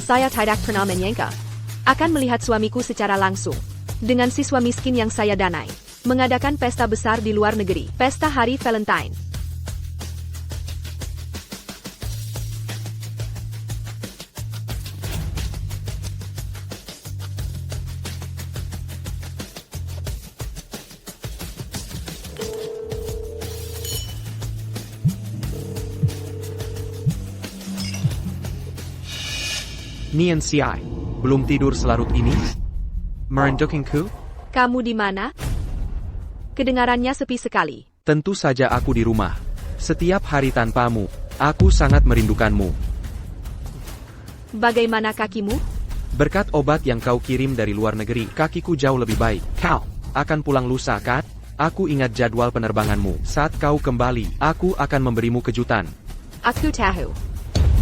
Saya tidak pernah menyangka akan melihat suamiku secara langsung dengan siswa miskin yang saya danai mengadakan pesta besar di luar negeri, pesta hari Valentine. Nian Xiai, belum tidur selarut ini? Merendukingku? Kamu di mana? Kedengarannya sepi sekali. Tentu saja aku di rumah. Setiap hari tanpamu, aku sangat merindukanmu. Bagaimana kakimu? Berkat obat yang kau kirim dari luar negeri, kakiku jauh lebih baik. Kau akan pulang lusa, kan? Aku ingat jadwal penerbanganmu. Saat kau kembali, aku akan memberimu kejutan. Aku tahu.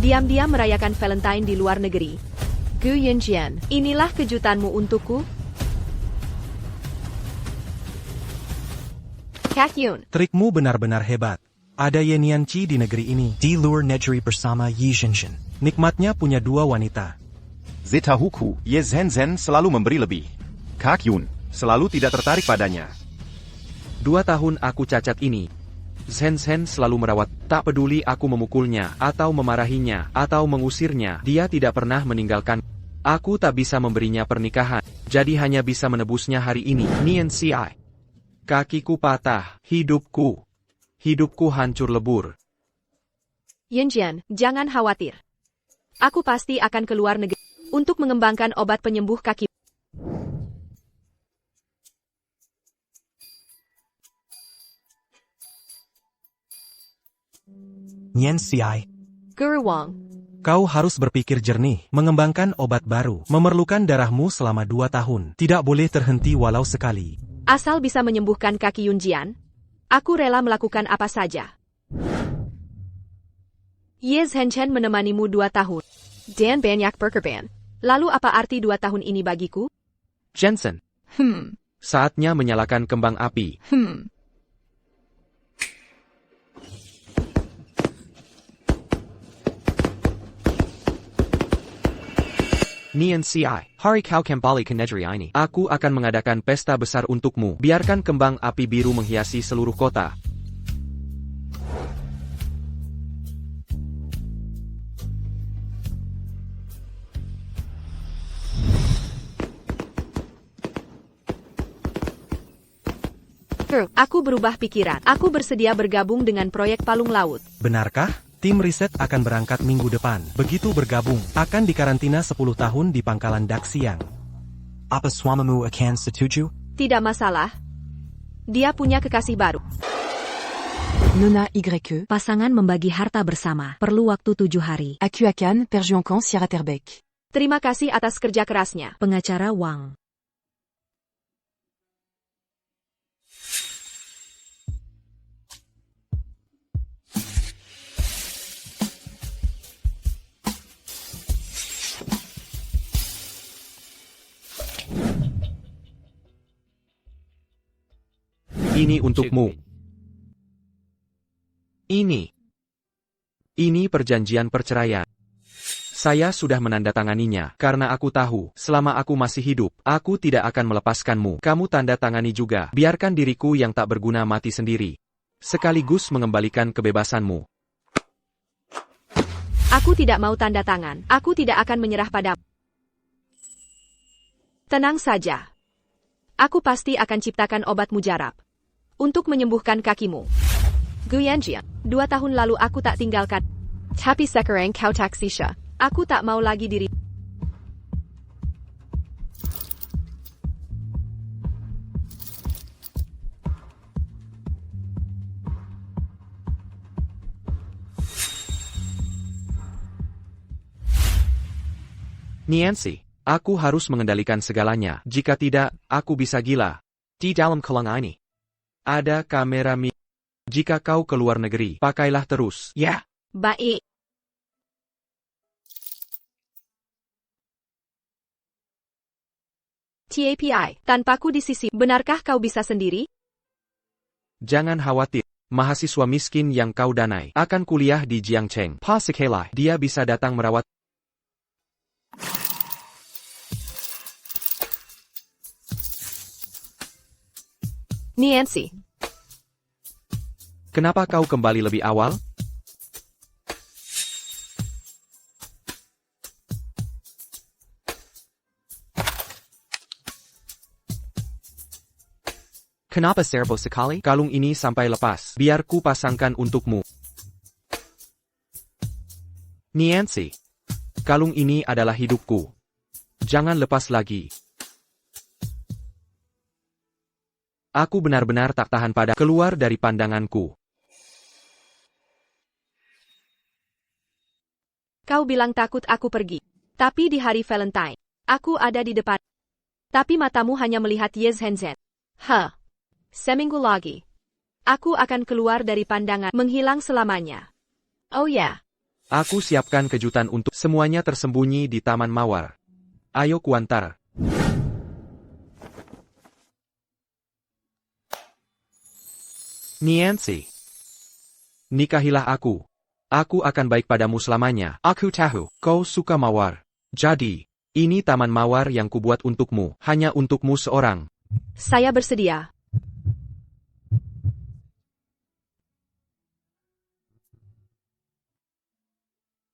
Diam-diam merayakan Valentine di luar negeri. Gu Yinjian, inilah kejutanmu untukku. Kak Yun, Trikmu benar-benar hebat. Ada Ye Nianqi di negeri ini. Di luar negeri bersama Yi Zhenshen. Nikmatnya punya dua wanita. Zeta Huku, Ye Zhenzhen selalu memberi lebih. Kak Yun selalu tidak tertarik padanya. 2 tahun aku cacat ini. Zhenzhen selalu merawat, tak peduli aku memukulnya, atau memarahinya, atau mengusirnya, dia tidak pernah meninggalkan. Aku tak bisa memberinya pernikahan, jadi hanya bisa menebusnya hari ini. Nian Xiai. Kakiku patah, hidupku hancur lebur. Yinjian, jangan khawatir. Aku pasti akan keluar negeri untuk mengembangkan obat penyembuh kaki. Nian Xiai. Guru Wang, Kau harus berpikir jernih, mengembangkan obat baru, memerlukan darahmu selama 2 tahun. Tidak boleh terhenti walau sekali. asal bisa menyembuhkan kaki Yunjian, aku rela melakukan apa saja. Ye Zhenshen menemanimu 2 tahun. Dan banyak berkorban. Lalu apa arti 2 tahun ini bagiku? Jensen, saatnya menyalakan kembang api. Nian Xiai, hari kau kembali ke negeri ini. Aku akan mengadakan pesta besar untukmu. Biarkan kembang api biru menghiasi seluruh kota. Aku berubah pikiran. Aku bersedia bergabung dengan proyek Palung Laut. Benarkah? Tim riset akan berangkat minggu depan. Begitu bergabung, akan dikarantina 10 tahun di pangkalan Daxiang. Apa suamimu akan setuju? Tidak masalah. Dia punya kekasih baru. Nona YE, pasangan membagi harta bersama. Perlu waktu 7 hari. Aku akan perjuangkan secara terbaik. Terima kasih atas kerja kerasnya. Pengacara Wang. Ini untukmu. Ini perjanjian perceraian. Saya sudah menandatanganinya, karena aku tahu, selama aku masih hidup, aku tidak akan melepaskanmu. Kamu tanda tangani juga, biarkan diriku yang tak berguna mati sendiri. Sekaligus mengembalikan kebebasanmu. Aku tidak mau tanda tangan. Aku tidak akan menyerah padamu. Tenang saja. Aku pasti akan ciptakan obat mujarab untuk menyembuhkan kakimu. Gu Yanjian, 2 tahun lalu aku tak tinggalkan. Tapi sekarang kau tak sisa. Aku tak mau lagi diri. Niancy, aku harus mengendalikan segalanya. Jika tidak, aku bisa gila. Di dalam kolam ini ada kamera Jika kau keluar negeri, pakailah terus. Ya. Baik. TAPI, tanpaku di sisi, benarkah kau bisa sendiri? Jangan khawatir. Mahasiswa miskin yang kau danai akan kuliah di Jiangcheng. Pa Sekelai, dia bisa datang merawat. Nancy. Kenapa kau kembali lebih awal? Kenapa serbo sekali? Kalung ini sampai lepas. Biar ku pasangkan untukmu. Nancy. Kalung ini adalah hidupku. Jangan lepas lagi. Aku benar-benar tak tahan pada keluar dari pandanganku. Kau bilang takut aku pergi. Tapi di hari Valentine, aku ada di depan. Tapi matamu hanya melihat Ye Zhenzen. Seminggu lagi. Aku akan keluar dari pandangan, menghilang selamanya. Oh ya. Aku siapkan kejutan untuk semuanya tersembunyi di Taman Mawar. Ayo kuantar. Nancy. Nikahilah aku. Aku akan baik padamu selamanya. Aku tahu, kau suka mawar. Jadi, ini Taman Mawar yang kubuat untukmu, hanya untukmu seorang. Saya bersedia.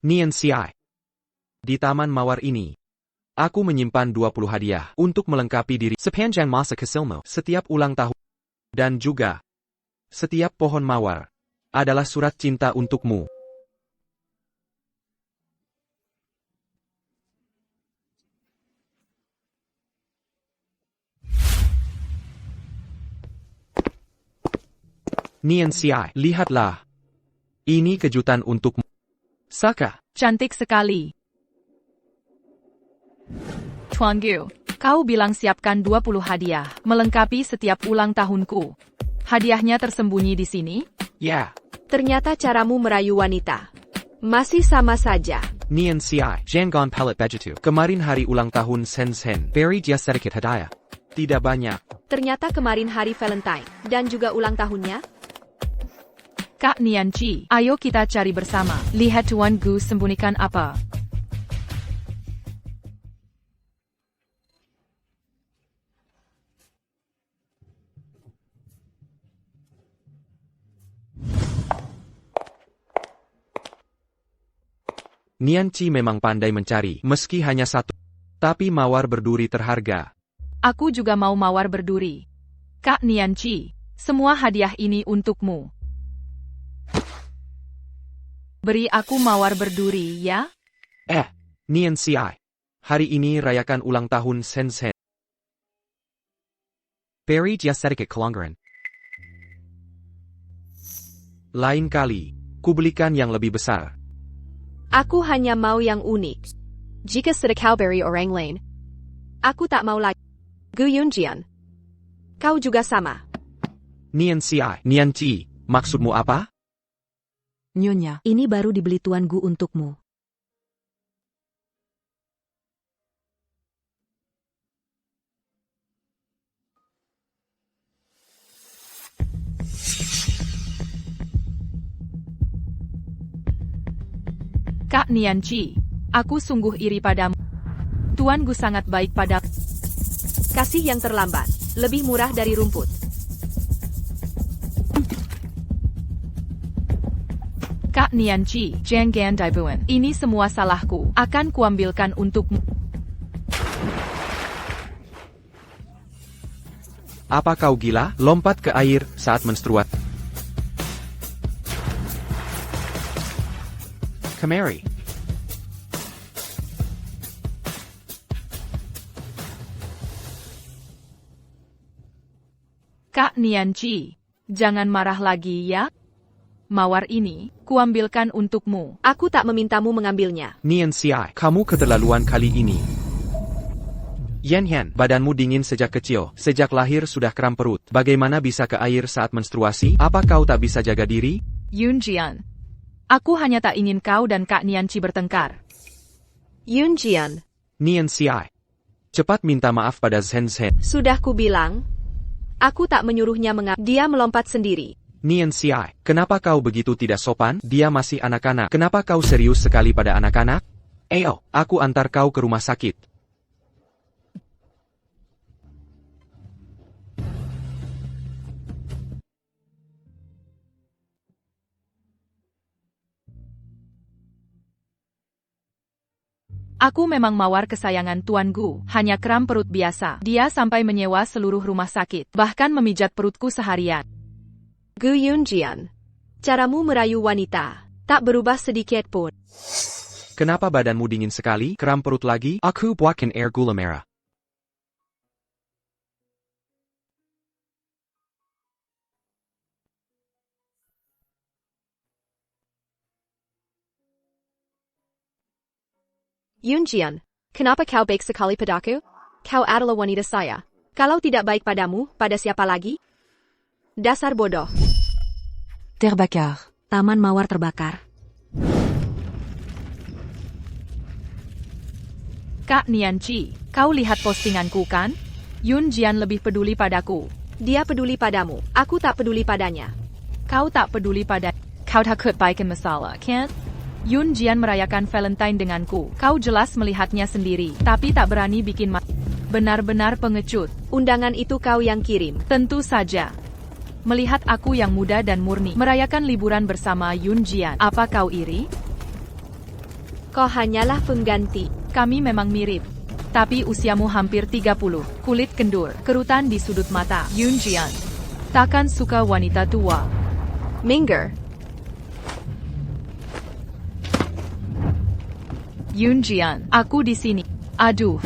Nancy. Di Taman Mawar ini, aku menyimpan 20 hadiah untuk melengkapi diri sepanjang masa kecilmu. Setiap ulang tahun dan juga setiap pohon mawar adalah surat cinta untukmu. Nancy, lihatlah. Ini kejutan untukmu. Saka. Cantik sekali. Tuan Gu, kau bilang siapkan 20 hadiah, melengkapi setiap ulang tahunku. Hadiahnya tersembunyi di sini? Ya. Ternyata caramu merayu wanita. Masih sama saja. Nancy, jangan pelit begitu. Kemarin hari ulang tahun Zhenzen. Beri dia sedikit hadiah. Tidak banyak. Ternyata kemarin hari Valentine, dan juga ulang tahunnya. Kak Nianci, ayo kita cari bersama. Lihat Tuan Gu sembunyikan apa. Nianci memang pandai mencari, meski hanya satu. Tapi mawar berduri terharga. Aku juga mau mawar berduri. Kak Nianci, semua hadiah ini untukmu. Beri aku mawar berduri, ya? Nancy, hari ini rayakan ulang tahun Zhenzen. Beri dia sedikit kelonggaran. Lain kali, kubelikan yang lebih besar. Aku hanya mau yang unik. Jika sedekau beri orang lain, aku tak mau lagi. Gu Yunjian. Kau juga sama. Nianci, maksudmu apa? Nyonya, ini baru dibeli Tuan Gu untukmu. Kak Nianci, aku sungguh iri padamu. Tuan Gu sangat baik padamu. Kasih yang terlambat, lebih murah dari rumput. Kak Nianci, jangan dibuan. Ini semua salahku. Akan kuambilkan untukmu. Apa kau gila? Lompat ke air saat menstruat. Kemari. Kak Nianci, jangan marah lagi ya. Mawar ini, kuambilkan untukmu. Aku tak memintamu mengambilnya. Nancy, kamu keterlaluan kali ini. Yan, badanmu dingin sejak kecil. Sejak lahir sudah kram perut. Bagaimana bisa ke air saat menstruasi? Apa kau tak bisa jaga diri? Yunjian, aku hanya tak ingin kau dan Kak Nianci bertengkar. Yunjian. Nancy, cepat minta maaf pada Zhenzen. Sudah kubilang. Aku tak menyuruhnya dia melompat sendiri. Nancy, kenapa kau begitu tidak sopan? Dia masih anak-anak. Kenapa kau serius sekali pada anak-anak? Ayo, aku antar kau ke rumah sakit. Aku memang mawar kesayangan Tuan Gu, hanya kram perut biasa. Dia sampai menyewa seluruh rumah sakit, bahkan memijat perutku seharian. Gu Yunjian, caramu merayu wanita tak berubah sedikit pun. Kenapa badanmu dingin sekali? Kram perut lagi? Aku buatkan air gula merah. Yunjian, kenapa kau baik sekali padaku? Kau adalah wanita saya. Kalau tidak baik padamu, pada siapa lagi? Dasar bodoh. Terbakar. Taman mawar terbakar. Kak Nianci, kau lihat postinganku kan? Yunjian lebih peduli padaku. Dia peduli padamu, aku tak peduli padanya. Kau tak peduli pada... Kau takut baikan masalah, kan? Yunjian merayakan Valentine denganku. Kau jelas melihatnya sendiri, tapi tak berani bikin benar-benar pengecut. Undangan itu kau yang kirim. Tentu saja. Melihat aku yang muda dan murni, merayakan liburan bersama Yunjian, apa kau iri? Kau hanyalah pengganti. Kami memang mirip. Tapi usiamu hampir 30, kulit kendur, kerutan di sudut mata. Yunjian, takkan suka wanita tua. Minggir. Yunjian, aku di sini. Aduh.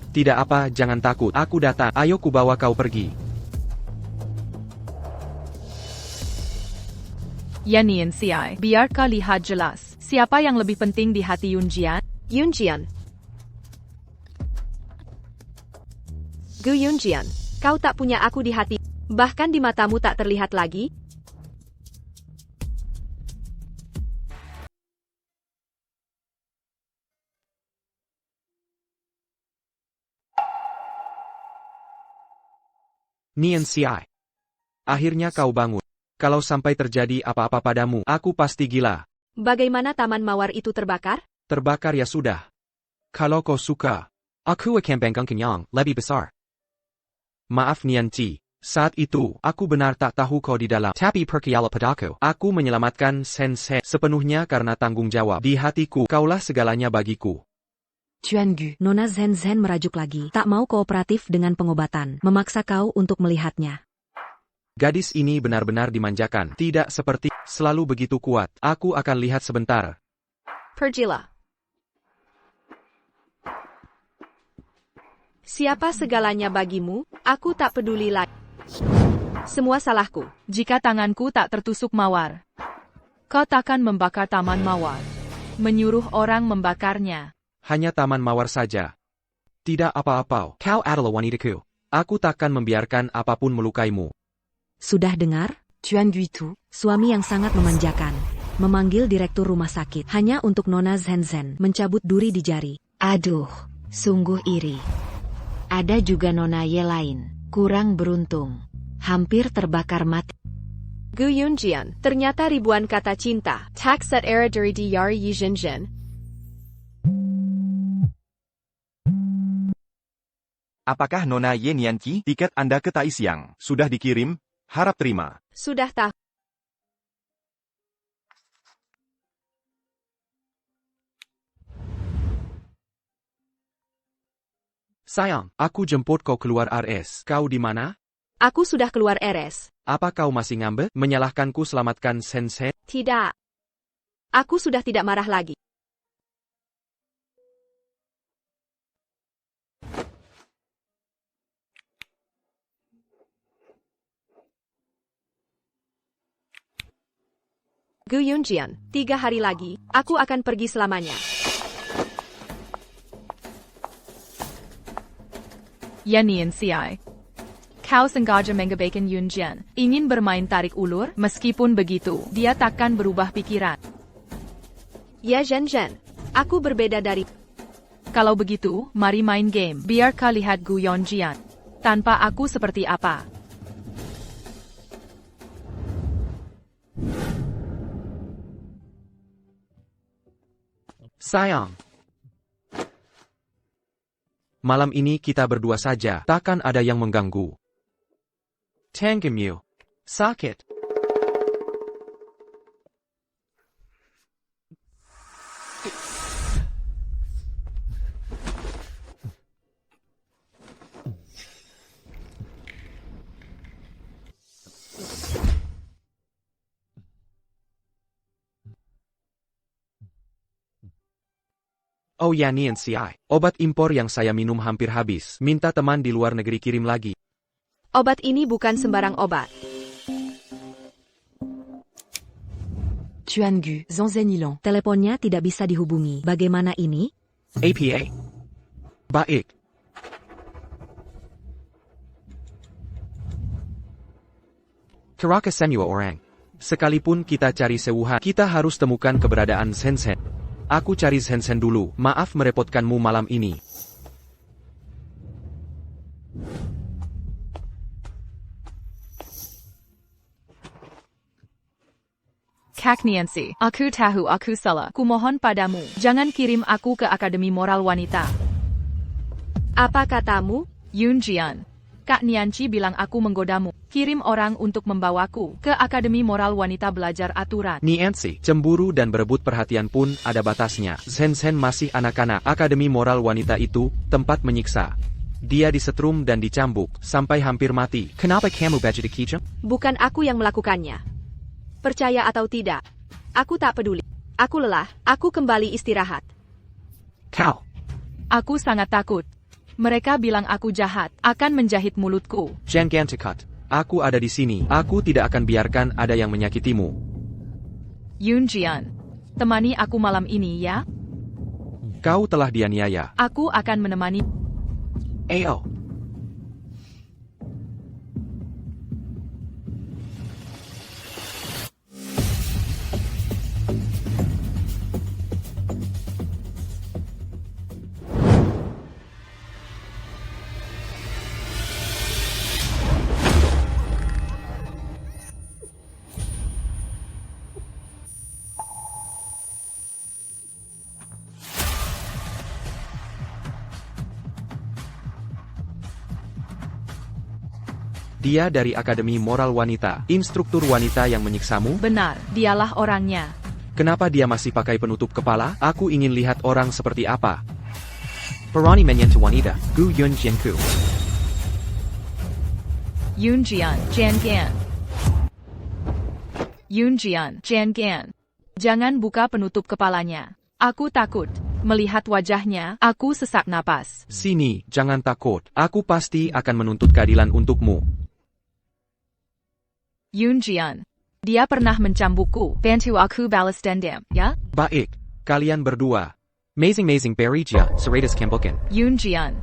Tidak apa, jangan takut. Aku datang. Ayo kubawa kau pergi. Yannian Xiai, biar kau lihat jelas. Siapa yang lebih penting di hati Yunjian? Yunjian. Gu Yunjian, kau tak punya aku di hati. Bahkan di matamu tak terlihat lagi. Nian Xiai. Akhirnya kau bangun. Kalau sampai terjadi apa-apa padamu, aku pasti gila. Bagaimana taman mawar itu terbakar? Terbakar ya sudah. Kalau kau suka, aku akan bangkangkan yang lebih besar. Maaf Nian Ci. Saat itu, aku benar tak tahu kau di dalam. Tapi percayalah padaku. Aku menyelamatkan Sensei sepenuhnya karena tanggung jawab. Di hatiku, kaulah segalanya bagiku. Tuan Gu. Nona Zhen Zhen merajuk lagi. Tak mau kooperatif dengan pengobatan. Memaksa kau untuk melihatnya. Gadis ini benar-benar dimanjakan. Tidak seperti selalu begitu kuat. Aku akan lihat sebentar. Pergilah. Siapa segalanya bagimu? Aku tak peduli lagi. Semua salahku. Jika tanganku tak tertusuk mawar, kau takkan membakar taman mawar. Menyuruh orang membakarnya. Hanya taman mawar saja. Tidak apa-apa. Kau adalah wanitaku. Aku takkan membiarkan apapun melukaimu. Sudah dengar? Tuan Gu itu. Suami yang sangat memanjakan. Memanggil direktur rumah sakit. Hanya untuk Nona Zhen Zhen mencabut duri di jari. Aduh, sungguh iri. Ada juga nona Ye lain. Kurang beruntung. Hampir terbakar mati. Gu Yunjian, ternyata ribuan kata cinta. Tak set era dari Yari Yizhenjin. Apakah Nona Ye Nianqi? Tiket Anda ke Taisiang sudah dikirim? Harap terima. Sudah tahu. Sayang, aku jemput kau keluar RS. Kau di mana? Aku sudah keluar RS. Apa kau masih ngambek? Menyalahkanku selamatkan Sensei? Tidak. Aku sudah tidak marah lagi. Gu Yunjian, 3 hari lagi, aku akan pergi selamanya. Yannian Xiai. Kau sengaja mengabaikan Yunjian. Ingin bermain tarik ulur? Meskipun begitu, dia takkan berubah pikiran. Ya Zhen, aku berbeda dari... Kalau begitu, mari main game. Biar kau lihat Gu Yunjian. Tanpa aku seperti apa. Sayang. Malam ini kita berdua saja, takkan ada yang mengganggu. Tanggemu. Sakit. Oh ya Nancy, obat impor yang saya minum hampir habis. Minta teman di luar negeri kirim lagi. Obat ini bukan sembarang obat. Tuan Gu, Zanzen Ilan. Teleponnya tidak bisa dihubungi. Bagaimana ini? APA. Baik. Keraka semua orang. Sekalipun kita cari sewuhan, kita harus temukan keberadaan Zhen. Aku cari Zhen dulu. Maaf merepotkanmu malam ini. Kak Nancy, aku tahu aku salah. Kumohon padamu, jangan kirim aku ke Akademi Moral Wanita. Apa katamu? Yun Jian. Kak Nancy bilang aku menggodamu. Kirim orang untuk membawaku ke Akademi Moral Wanita belajar aturan. Nancy, cemburu dan berebut perhatian pun ada batasnya. Zhen masih anak-anak. Akademi Moral Wanita itu tempat menyiksa. Dia disetrum dan dicambuk sampai hampir mati. Kenapa kamu baca di kijam? Bukan aku yang melakukannya. Percaya atau tidak, aku tak peduli. Aku lelah, aku kembali istirahat. Kau. Aku sangat takut. Mereka bilang aku jahat, akan menjahit mulutku. Jangan dekat. Aku ada di sini. Aku tidak akan biarkan ada yang menyakitimu. Yun Jian, temani aku malam ini ya. Kau telah dianiaya. Aku akan menemani. Ayo. Dia dari Akademi Moral Wanita, instruktur wanita yang menyiksamu? Benar, dialah orangnya. Kenapa dia masih pakai penutup kepala? Aku ingin lihat orang seperti apa. Perani menyentuh wanita, Gu Yun Jianku. Yun Jian, Jian Gan. Yun Jian, Jian Gan. Jangan buka penutup kepalanya. Aku takut. Melihat wajahnya, aku sesak napas. Sini, jangan takut. Aku pasti akan menuntut keadilan untukmu. Yun Jian. Dia pernah mencambukku. Bantu aku balas dendam, ya? Baik, kalian berdua. Amazing Berija, Seratus Kambukan. Yun Jian.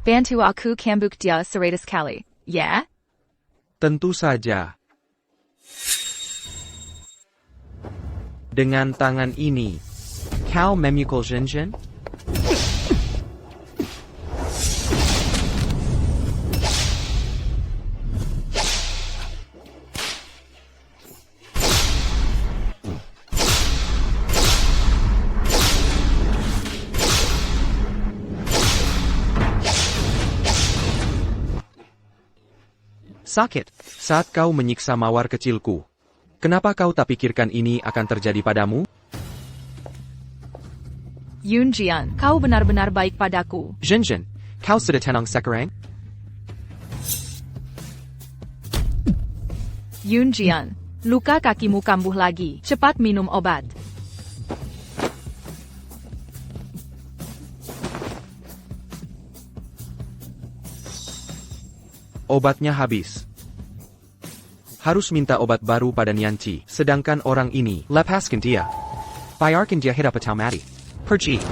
Bantu aku kambuk dia 100 kali, ya? Tentu saja. Dengan tangan ini, kau memukul Zhen? Sakit saat kau menyiksa mawar kecilku. Kenapa kau tak pikirkan ini akan terjadi padamu? Yun Jian, kau benar-benar baik padaku. Zhen, kau sudah tenang sekarang? Yun Jian, luka kakimu kambuh lagi. Cepat minum obat. Obatnya habis. Harus minta obat baru pada Nianci. Sedangkan orang ini, lepaskan dia. Biarkan dia hidup atau mati. Pergi.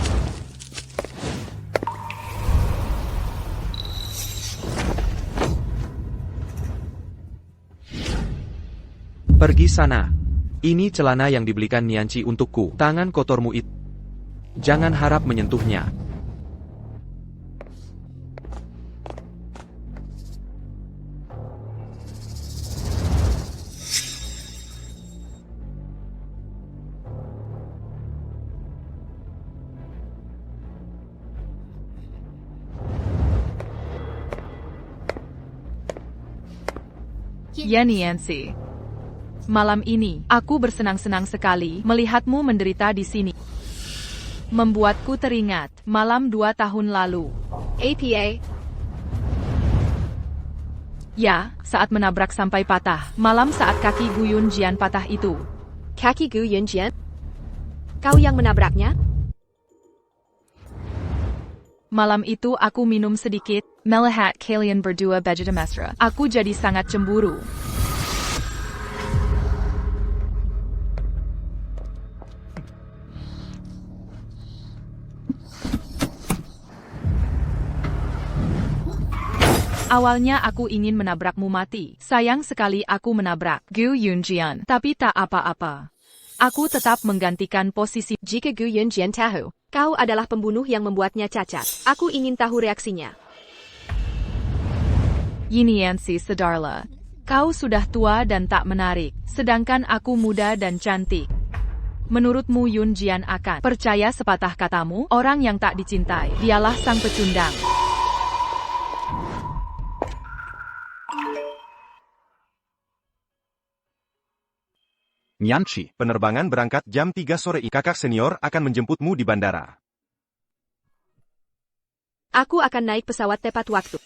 Pergi sana. Ini celana yang dibelikan Nianci untukku. Tangan kotormu itu. Jangan harap menyentuhnya. Ya Nancy. Malam ini, aku bersenang-senang sekali melihatmu menderita di sini. Membuatku teringat malam 2 tahun lalu. APA. Ya, saat menabrak sampai patah. Malam saat kaki Gu Yun Jian patah itu. Kaki Gu Yun Jian? Kau yang menabraknya? Malam itu aku minum sedikit, melihat kalian berdua begitu mesra. Aku jadi sangat cemburu. Awalnya aku ingin menabrakmu mati. Sayang sekali aku menabrak Gu Yunjian, tapi tak apa-apa. Aku tetap menggantikan posisi. Jika Gu Yunjian tahu, kau adalah pembunuh yang membuatnya cacat, aku ingin tahu reaksinya. Yiniansi Sedarla. Kau sudah tua dan tak menarik, sedangkan aku muda dan cantik. Menurutmu Yunjian akan percaya sepatah katamu? Orang yang tak dicintai, dialah sang pecundang. Nianci, penerbangan berangkat jam 3 sore. Kakak senior akan menjemputmu di bandara. Aku akan naik pesawat tepat waktu.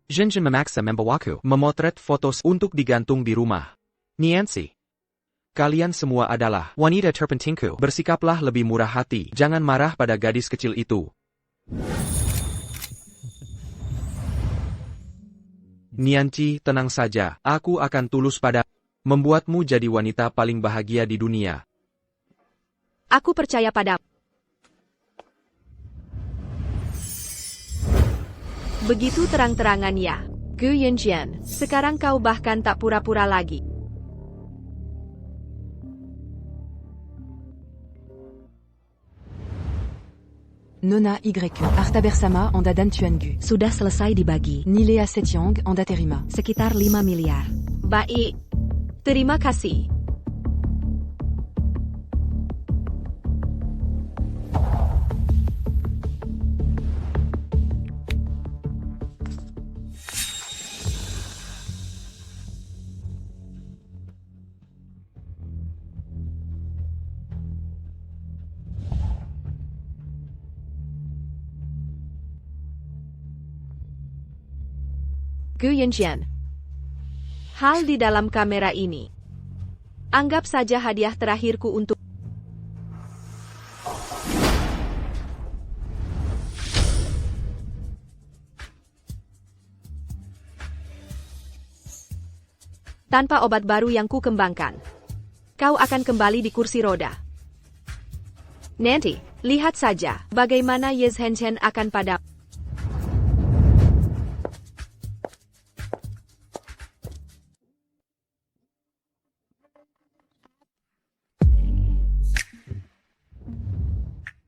Zhenjin memaksa membawaku memotret foto untuk digantung di rumah. Nianci, kalian semua adalah wanita terpentingku. Bersikaplah lebih murah hati. Jangan marah pada gadis kecil itu. Nianci, tenang saja. Aku akan tulus pada membuatmu jadi wanita paling bahagia di dunia. Aku percaya padamu. Begitu terang-terangan ya, Gu Yunjian, sekarang kau bahkan tak pura-pura lagi. Nona YQ, Arta Bersama, Anda dan Tuangu. Sudah selesai dibagi. Nilea Setyong, Anda terima. Sekitar 5 miliar. Baik. Terima kasih. Gu Yunjian. Hal di dalam kamera ini. Anggap saja hadiah terakhirku untuk... Tanpa obat baru yang ku kembangkan, kau akan kembali di kursi roda. Nanti, lihat saja bagaimana Ye Zhenchen akan pada...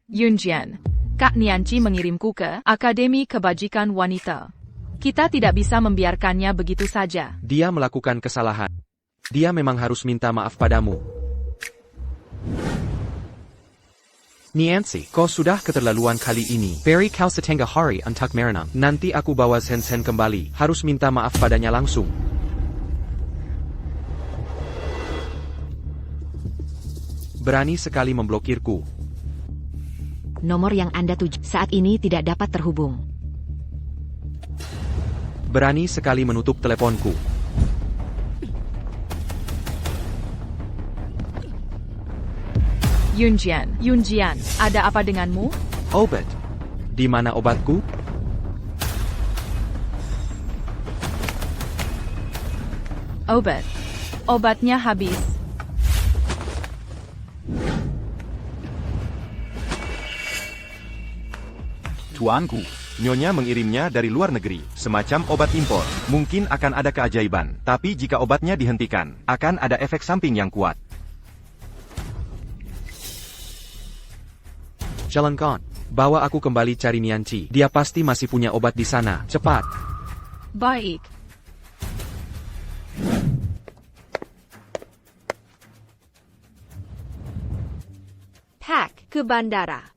Yunjian, Kak Nianci mengirimku ke Akademi Kebajikan Wanita. Kita tidak bisa membiarkannya begitu saja. Dia melakukan kesalahan. Dia memang harus minta maaf padamu. Nianci, kau sudah keterlaluan kali ini. Beri kau setengah hari untuk merenang. Nanti aku bawa Zhenchen kembali. Harus minta maaf padanya langsung. Berani sekali memblokirku. Nomor yang Anda tuju saat ini tidak dapat terhubung. Berani sekali menutup teleponku. Yunjian, ada apa denganmu? Obat. Di mana obatku? Obat. Obatnya habis. Tuanku, Nyonya mengirimnya dari luar negeri, semacam obat impor. Mungkin akan ada keajaiban, tapi jika obatnya dihentikan, akan ada efek samping yang kuat. Jalankan. Bawa aku kembali cari Nianci. Dia pasti masih punya obat di sana. Cepat. Baik. Pack ke bandara.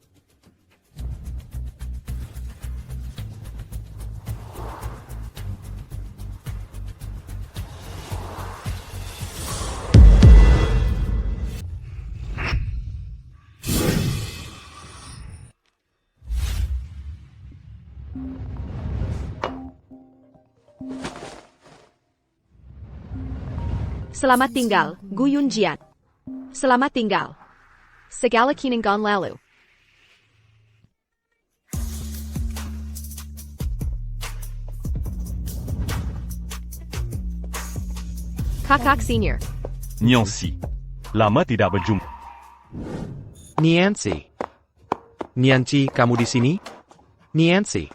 Selamat tinggal, Gu Yunjian. Selamat tinggal. Segala kenangan lalu. Kakak Senior. Niancy. Lama tidak berjumpa. Niancy. Niancy, kamu di sini? Niancy.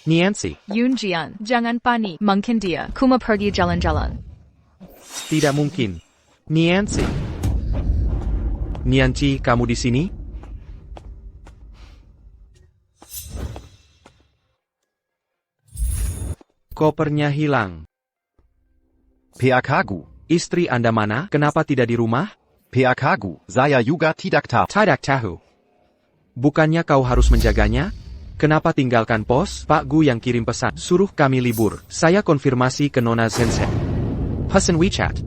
Niancy. Yunjian, jangan panik. Mungkin dia cuma pergi jalan-jalan. Tidak mungkin. Niancy. Niancy, kamu di sini? Kopernya hilang. PAKgu. Istri Anda mana? Kenapa tidak di rumah? PAKgu. Saya juga tidak tahu. Tidak tahu. Bukannya kau harus menjaganya? Kenapa tinggalkan pos? Pak Gu yang kirim pesan. Suruh kami libur. Saya konfirmasi ke Nona Zhenzen. Pesan WeChat.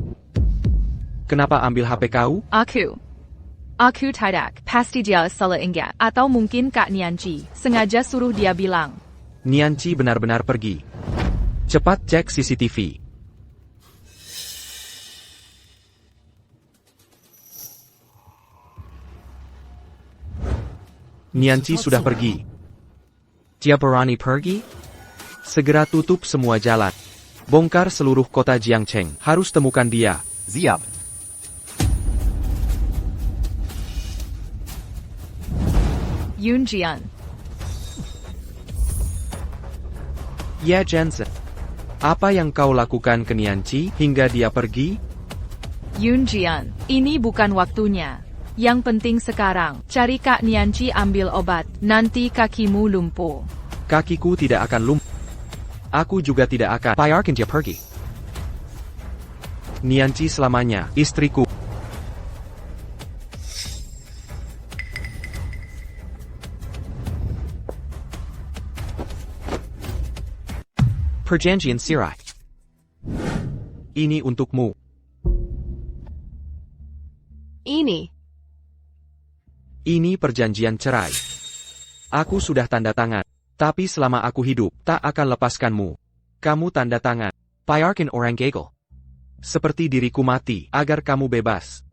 Kenapa ambil HP kau? Aku tidak. Pasti dia salah ingat. Atau mungkin Kak Nianci sengaja suruh dia bilang. Nianci benar-benar pergi. Cepat cek CCTV. Nianci sudah pergi. Dia berani pergi? Segera tutup semua jalan. Bongkar seluruh kota Jiangcheng. Harus temukan dia. Siap. Yunjian. Ya Jensen. Apa yang kau lakukan ke Nianci hingga dia pergi? Yunjian, ini bukan waktunya. Yang penting sekarang, cari Kak Nianci ambil obat. Nanti kakimu lumpuh. Kakiku tidak akan lumpuh. Aku juga tidak akan biarkan dia pergi. Nianci selamanya, istriku. Perjanjian Sirai. Ini untukmu. Ini perjanjian cerai. Aku sudah tanda tangan. Tapi selama aku hidup, tak akan lepaskanmu. Kamu tanda tangan. Biarkan orang gagal. Seperti diriku mati, agar kamu bebas.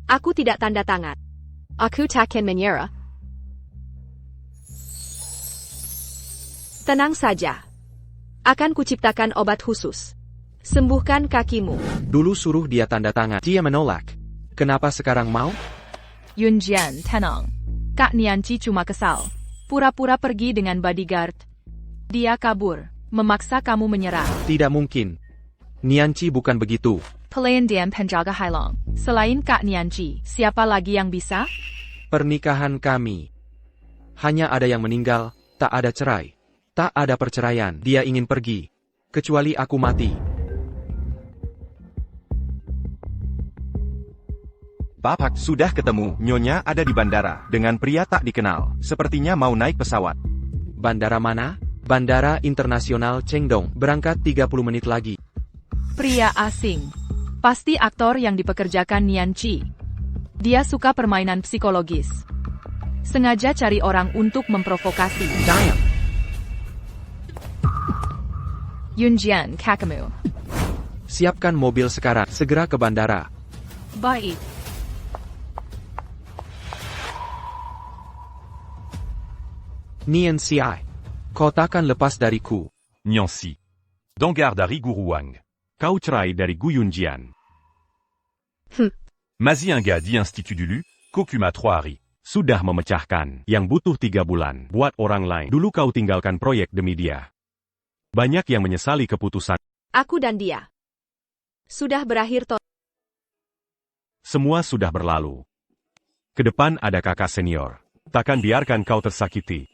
Aku tidak tanda tangan. Aku takkan menyerah. Tenang saja. Akan kuciptakan obat khusus. Sembuhkan kakimu. Dulu suruh dia tanda tangan. Dia menolak. Kenapa sekarang mau? Yunjian, tenang. Kak Nianci cuma kesal. Pura-pura pergi dengan bodyguard. Dia kabur, memaksa kamu menyerah. Tidak mungkin. Nianci bukan begitu. Pelayan diam penjaga Hailong. Selain Kak Nianci, siapa lagi yang bisa? Pernikahan kami. Hanya ada yang meninggal, tak ada cerai. Tak ada perceraian. Dia ingin pergi. Kecuali aku mati. Bapak sudah ketemu. Nyonya ada di bandara. Dengan pria tak dikenal. Sepertinya mau naik pesawat. Bandara mana? Bandara Internasional Chengdong. Berangkat 30 menit lagi. Pria asing. Pasti aktor yang dipekerjakan Nianci. Dia suka permainan psikologis. Sengaja cari orang untuk memprovokasi. Diam. Yunjian, kakakmu. Siapkan mobil sekarang. Segera ke bandara. Baik. Nianci, kau takkan lepas dariku. Niancy. Dangar dari Guru Wang. Kau cerai dari Gu Yunjian. Mazienga di Institut dulu, Kokuma 3 hari. Sudah memecahkan. Yang butuh 3 bulan. Buat orang lain. Dulu kau tinggalkan proyek demi dia. Banyak yang menyesali keputusan. Aku dan dia. Sudah berakhir total. Semua sudah berlalu. Ke depan ada kakak senior. Takkan biarkan kau tersakiti.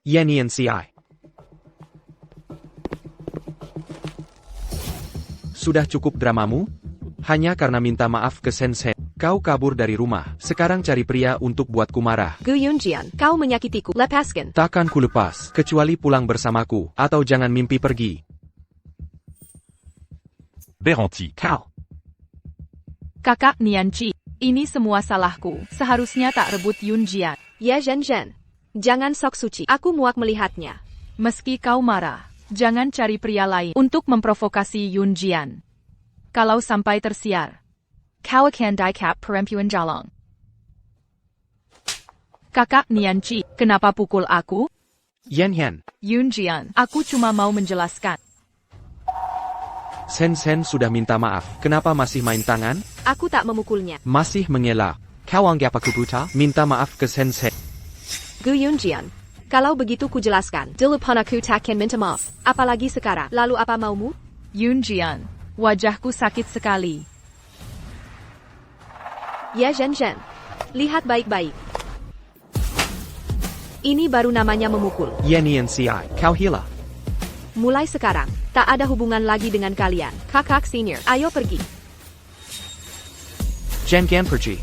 Ya Nianci. Sudah cukup dramamu? Hanya karena minta maaf ke Sensei. Kau kabur dari rumah. Sekarang cari pria untuk buatku marah. Gu Yunjian, kau menyakitiku. Lepaskan. Takkan ku lepas, kecuali pulang bersamaku, atau jangan mimpi pergi. Beranti. Kau. Kakak Nianci, Ini semua salahku. Seharusnya tak rebut Yun Jian. Ya Zhen. Jangan sok suci. Aku muak melihatnya. Meski kau marah, jangan cari pria lain untuk memprovokasi Yun Jian. Kalau sampai tersiar, kau akan dikap perempuan jalang. Kakak Nianci, kenapa pukul aku? Yan. Yun Jian, aku cuma mau menjelaskan. Zhen sudah minta maaf. Kenapa masih main tangan? Aku tak memukulnya. Masih mengelak. Kau anggap aku buta? Minta maaf ke Zhen. Gu Yunjian. Kalau begitu ku jelaskan. Dulu pun aku takkan minta maaf. Apalagi sekarang. Lalu apa maumu? Yun Jian, wajahku sakit sekali. Ya Zhen. Lihat baik-baik. Ini baru namanya memukul. Nianci, kau hila. Mulai sekarang, tak ada hubungan lagi dengan kalian. Kakak senior, ayo pergi. Jangan pergi.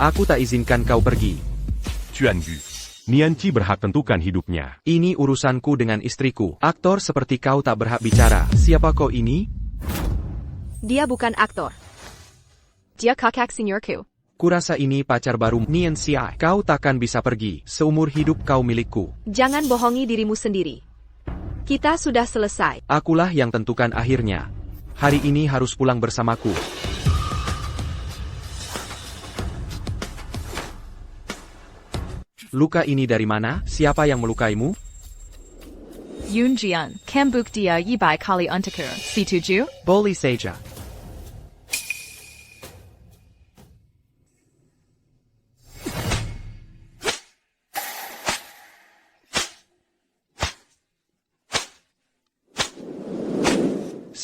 Aku tak izinkan kau pergi. Chuangu. Nianci berhak tentukan hidupnya. Ini urusanku dengan istriku. Aktor seperti kau tak berhak bicara. Siapa kau ini? Dia bukan aktor. Dia kakak seniorku. Kurasa ini pacar baru Nianci. Kau takkan bisa pergi. Seumur hidup kau milikku. Jangan bohongi dirimu sendiri. Kita sudah selesai. Akulah yang tentukan akhirnya. Hari ini harus pulang bersamaku. Luka ini dari mana? Siapa yang melukaimu? Yun Jian, kembuk dia 100 kali untukku. Setuju? Boleh saja.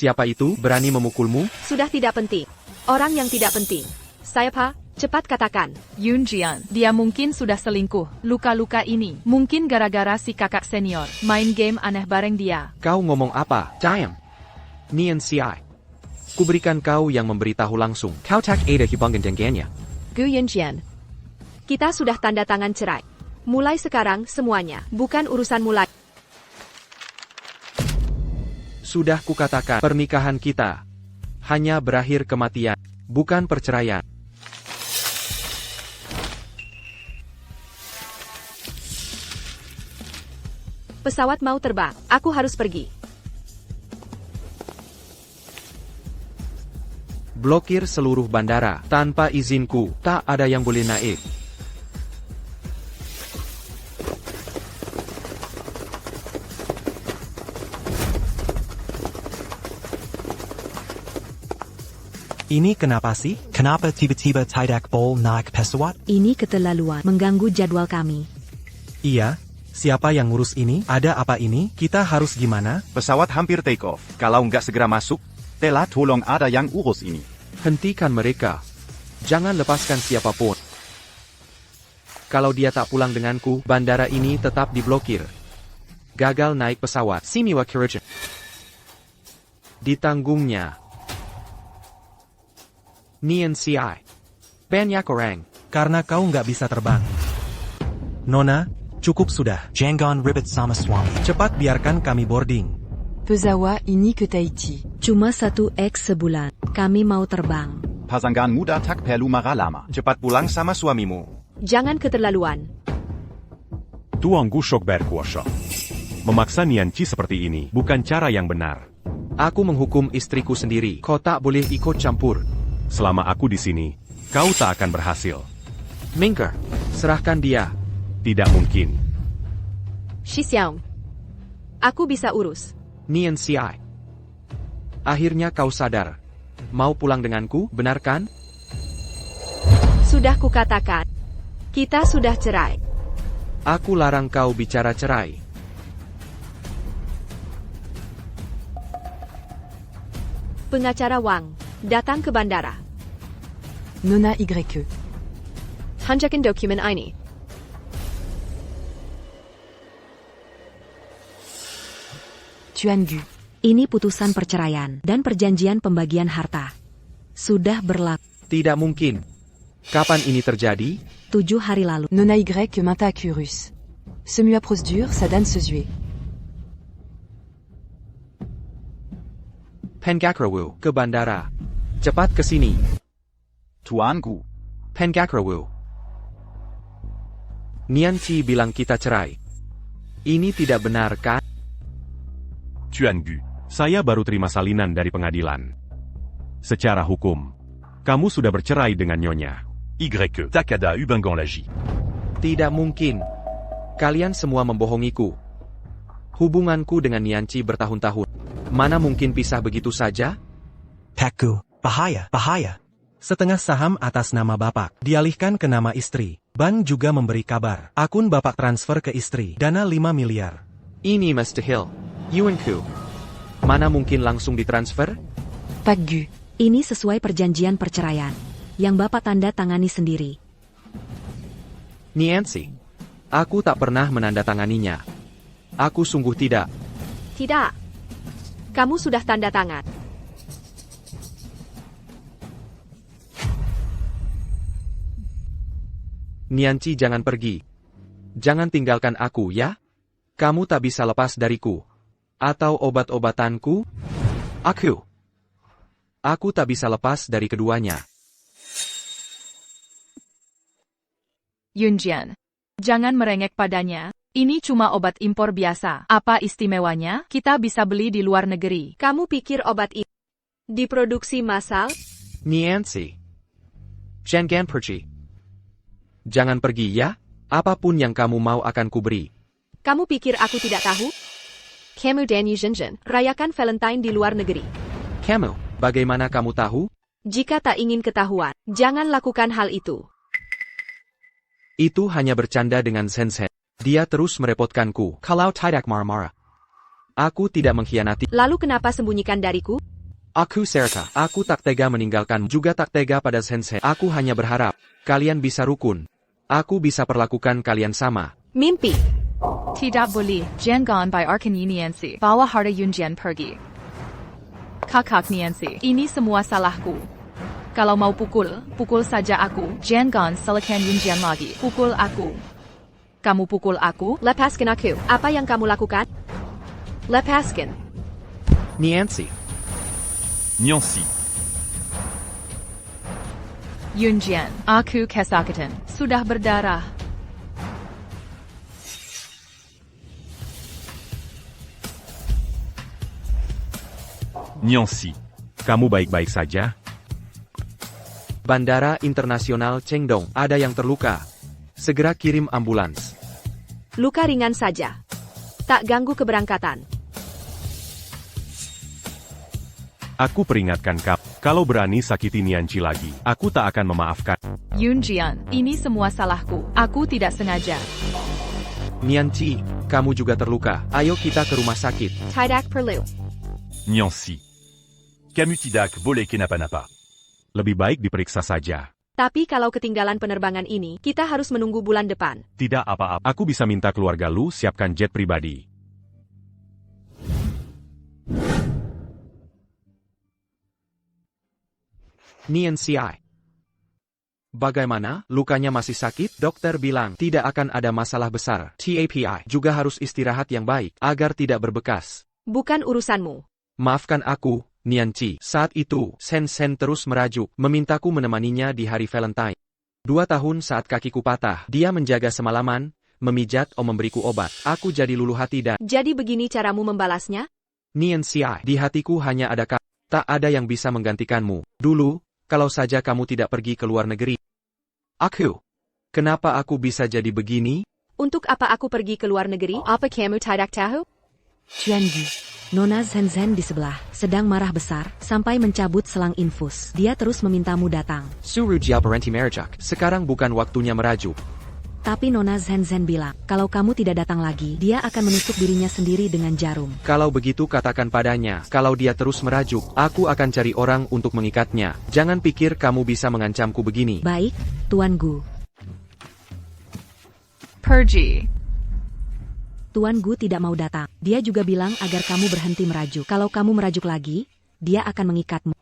Siapa itu berani memukulmu? Sudah tidak penting. Orang yang tidak penting. Siapa? Cepat katakan. Yun Jian, dia mungkin sudah selingkuh. Luka-luka ini, mungkin gara-gara si kakak senior. Main game aneh bareng dia. Kau ngomong apa? Diam. Nianci. Kuberikan kau yang memberitahu langsung. Kau tak ada hubungan dengannya. Gu Yunjian. Kita sudah tanda tangan cerai. Mulai sekarang semuanya, bukan urusanmu lagi. Sudah kukatakan, pernikahan kita hanya berakhir kematian, bukan perceraian. Pesawat mau terbang. Aku harus pergi. Blokir seluruh bandara. Tanpa izinku, tak ada yang boleh naik. Ini kenapa sih? Kenapa tiba-tiba tidak boleh naik pesawat? Ini keterlaluan, mengganggu jadwal kami. Iya, siapa yang ngurus ini? Ada apa ini? Kita harus gimana? Pesawat hampir take off. Kalau nggak segera masuk, telah tolong ada yang urus ini. Hentikan mereka. Jangan lepaskan siapapun. Kalau dia tak pulang denganku, bandara ini tetap diblokir. Gagal naik pesawat. Simiwa Kirijan. Ditanggungnya. Nianci. Banyak orang. Karena kau nggak bisa terbang. Nona, cukup sudah. Jangan ribet sama suami. Cepat biarkan kami boarding. Pesawa ini ke Tahiti. Cuma 1x sebulan. Kami mau terbang. Pasangan muda tak perlu marah lama. Cepat pulang sama suamimu. Jangan keterlaluan. Tuanku shock berkuasa. Memaksa Nianci seperti ini bukan cara yang benar. Aku menghukum istriku sendiri. Kau tak boleh ikut campur. Selama aku di sini, kau tak akan berhasil. Minker, serahkan dia. Tidak mungkin. Shi Xiao. Aku bisa urus. Nianci. Akhirnya kau sadar. Mau pulang denganku, benar kan? Sudah kukatakan. Kita sudah cerai. Aku larang kau bicara cerai. Pengacara Wang, datang ke bandara. Nona YE. Hanjakan dokumen ini. Chuangu. Ini putusan perceraian dan perjanjian pembagian harta. Sudah berlaku. Tidak mungkin. Kapan ini terjadi? 7 hari lalu. Nona Y minta Curus. Semua procédure, ça donne sezue. Pengakrawu, ke bandara. Cepat ke sini. Tuanku. Pengakrawu. Nianqi bilang kita cerai. Ini tidak benar kan? Tuan Gu, saya baru terima salinan dari pengadilan. Secara hukum, kamu sudah bercerai dengan Nyonya Takada Ubangan Lagi. Tidak mungkin. Kalian semua membohongiku. Hubunganku dengan Nianqi bertahun-tahun. Mana mungkin pisah begitu saja? Pakku, bahaya, bahaya. Setengah saham atas nama Bapak dialihkan ke nama istri. Bank juga memberi kabar. Akun Bapak transfer ke istri. Dana 5 miliar. Ini Mr. Hill. Yuanku. Mana mungkin langsung ditransfer? Pak Gu. Ini sesuai perjanjian perceraian yang Bapak tanda tangani sendiri. Nianqi. Aku tak pernah menandatanganinya. Aku sungguh tidak. Tidak. Kamu sudah tanda tangan. Nianqi, jangan pergi. Jangan tinggalkan aku ya. Kamu tak bisa lepas dariku. Atau obat-obatanku? Aku tak bisa lepas dari keduanya. Yunjian, jangan merengek padanya. Ini cuma obat impor biasa. Apa istimewanya? Kita bisa beli di luar negeri. Kamu pikir obat ini diproduksi massal? Nianqi. Jangan pergi. Jangan pergi ya. Apapun yang kamu mau akan kuberi. Kamu pikir aku tidak tahu? Kamu dan Yuzhenjin rayakan Valentine di luar negeri. Kamu, bagaimana kamu tahu? Jika tak ingin ketahuan, jangan lakukan hal itu. Itu hanya bercanda dengan Zhen. Dia terus merepotkanku. Kalau tidak marah-marah. Aku tidak mengkhianati. Lalu kenapa sembunyikan dariku? Aku serta. Aku tak tega meninggalkan. Juga tak tega pada Zhen. Aku hanya berharap kalian bisa rukun. Aku bisa perlakukan kalian sama. Mimpi. Tidak boleh. Jangan by Arkan Nianqi. Bawa harta Yunjian pergi. Kakak Nianqi. Ini semua salahku. Kalau mau pukul, pukul saja aku. Jangan salahkan Yunjian lagi. Pukul aku. Kamu pukul aku? Lepaskan aku. Apa yang kamu lakukan? Lepaskan. Nianqi. Yunjian, aku kesakitan. Sudah berdarah. Nianqi, kamu baik-baik saja? Bandara Internasional Chengdong, ada yang terluka. Segera kirim ambulans. Luka ringan saja. Tak ganggu keberangkatan. Aku peringatkan kau, kalau berani sakiti Nianqi lagi, aku tak akan memaafkan. Yunjian, ini semua salahku. Aku tidak sengaja. Nianqi, kamu juga terluka. Ayo kita ke rumah sakit. Tidak perlu. Nianqi, kamu tidak boleh kenapa-napa. Lebih baik diperiksa saja. Tapi kalau ketinggalan penerbangan ini, kita harus menunggu bulan depan. Tidak apa-apa, aku bisa minta keluarga lu siapkan jet pribadi. Nianqi. Bagaimana? Lukanya masih sakit? Dokter bilang tidak akan ada masalah besar. TAPI juga harus istirahat yang baik agar tidak berbekas. Bukan urusanmu. Maafkan aku, Nianqi. Saat itu, Zhen terus merajuk, memintaku menemaninya di hari Valentine. 2 tahun saat kakiku patah, dia menjaga semalaman, memijat memberiku obat. Aku jadi luluh hati dan... Jadi begini caramu membalasnya? Nianqi, di hatiku hanya ada kamu. Tak ada yang bisa menggantikanmu. Dulu, kalau saja kamu tidak pergi ke luar negeri. Kenapa aku bisa jadi begini? Untuk apa aku pergi ke luar negeri? Apa kamu tidak tahu? Tuan Gu. Nona Zhen di sebelah, sedang marah besar, sampai mencabut selang infus. Dia terus memintamu datang. Suruh Jiao berhenti merajak. Sekarang bukan waktunya merajuk. Tapi Nona Zhen bilang, kalau kamu tidak datang lagi, dia akan menusuk dirinya sendiri dengan jarum. Kalau begitu katakan padanya, kalau dia terus merajuk, aku akan cari orang untuk mengikatnya. Jangan pikir kamu bisa mengancamku begini. Baik, Tuan Gu. Pergi. Tuan Gu tidak mau datang. Dia juga bilang agar kamu berhenti merajuk. Kalau kamu merajuk lagi, dia akan mengikatmu.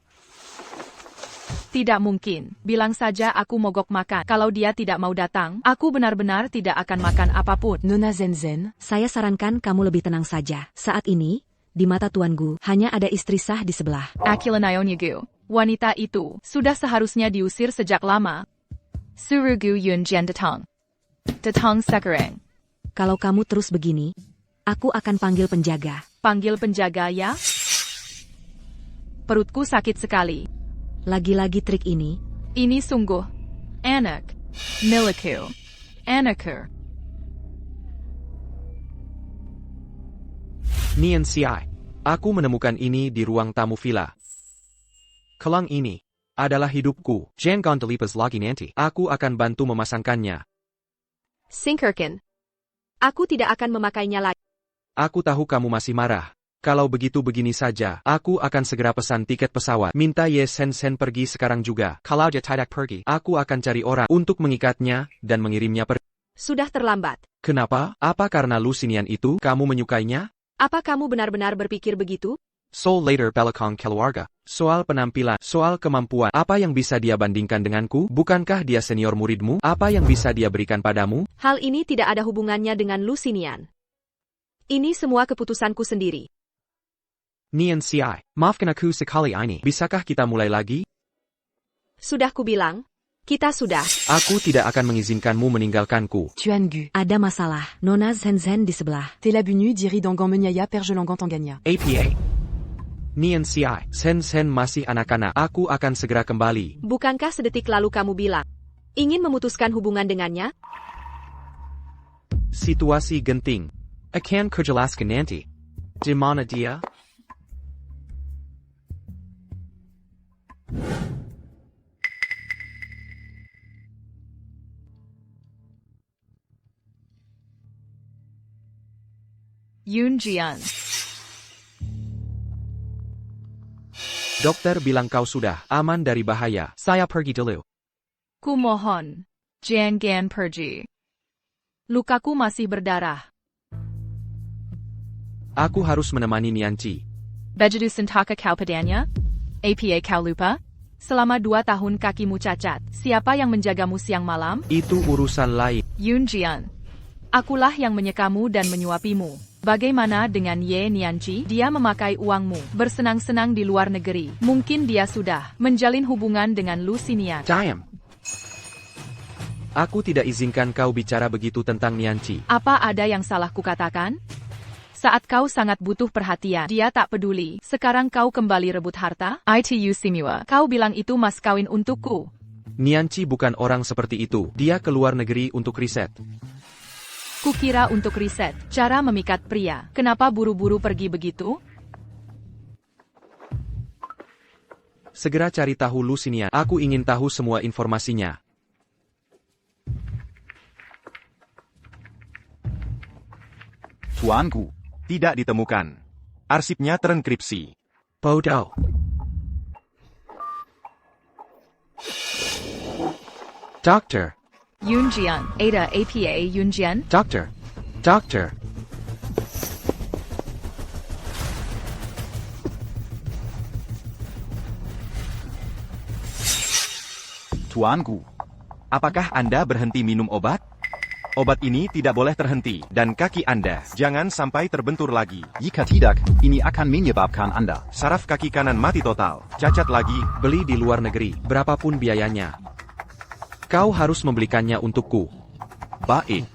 Tidak mungkin. Bilang saja aku mogok makan. Kalau dia tidak mau datang, aku benar-benar tidak akan makan apapun. Nona Zhen. Saya sarankan kamu lebih tenang saja. Saat ini, di mata Tuan Gu, hanya ada istri sah di sebelah. Akilan Ionyegu. Wanita itu sudah seharusnya diusir sejak lama. Surugu Yunjian datang. Datang sekarang. Kalau kamu terus begini, aku akan panggil penjaga. Panggil penjaga ya? Perutku sakit sekali. Lagi-lagi trik ini. Ini sungguh enak. Milikku. Anakku. Nian Xiai. Aku menemukan ini di ruang tamu villa. Kelang ini adalah hidupku. Jangan gondolipas lagi nanti. Aku akan bantu memasangkannya. Sinkerkin. Aku tidak akan memakainya lagi. Aku tahu kamu masih marah. Kalau begitu begini saja, aku akan segera pesan tiket pesawat. Minta Ye Sen Sen pergi sekarang juga. Kalau dia tidak pergi, aku akan cari orang untuk mengikatnya dan mengirimnya pergi. Sudah terlambat. Kenapa? Apa karena Lucinian itu kamu menyukainya? Apa kamu benar-benar berpikir begitu? Soul later belakang keluarga. Soal penampilan, soal kemampuan, apa yang bisa dia bandingkan denganku? Bukankah dia senior muridmu? Apa yang bisa dia berikan padamu? Hal ini tidak ada hubungannya dengan Lucinian. Ini semua keputusanku sendiri. Nian Xiai, maafkan aku sekali ini. Bisakah kita mulai lagi? Sudah kubilang, kita sudah. Aku tidak akan mengizinkanmu meninggalkanku. Tuangu. Ada masalah. Nona Zen di sebelah. Telabunu diri Dangan Menyaya Perjelongan Tangganya. APA. Nian Xiai, Sen Sen masih anak-anak. Aku akan segera kembali. Bukankah sedetik lalu kamu bilang, ingin memutuskan hubungan dengannya? Situasi genting. Akan kujelaskan nanti. Di mana dia? Yunjian. Dokter bilang kau sudah aman dari bahaya. Saya pergi dulu. Kumohon. Jangan pergi. Lukaku masih berdarah. Aku harus menemani Nianci. Begitu sentaka kau padanya? APA kau lupa? Selama 2 tahun kakimu cacat. Siapa yang menjagamu siang malam? Itu urusan lain. Yunjian. Akulah yang menyekamu dan menyuapimu. Bagaimana dengan Ye Nianci? Dia memakai uangmu, bersenang-senang di luar negeri. Mungkin dia sudah menjalin hubungan dengan Lucinian. Diam. Aku tidak izinkan kau bicara begitu tentang Nianci. Apa ada yang salah kukatakan? Saat kau sangat butuh perhatian, dia tak peduli. Sekarang kau kembali rebut harta? Itu Simiwa. Kau bilang itu mas kawin untukku. Nianci bukan orang seperti itu. Dia keluar negeri untuk riset. Kukira untuk riset, cara memikat pria. Kenapa buru-buru pergi begitu? Segera cari tahu Lucinian. Aku ingin tahu semua informasinya. Tuanku, tidak ditemukan. Arsipnya terenkripsi. Bodoh. Dokter. Yunjian, Ada APA Yunjian. Doctor. Doctor. Tuanku, apakah Anda berhenti minum obat? Obat ini tidak boleh terhenti, dan kaki Anda jangan sampai terbentur lagi. Jika tidak, ini akan menyebabkan Anda. Saraf kaki kanan mati total, cacat lagi. Beli di luar negeri, berapapun biayanya. Kau harus membelikannya untukku. Baik.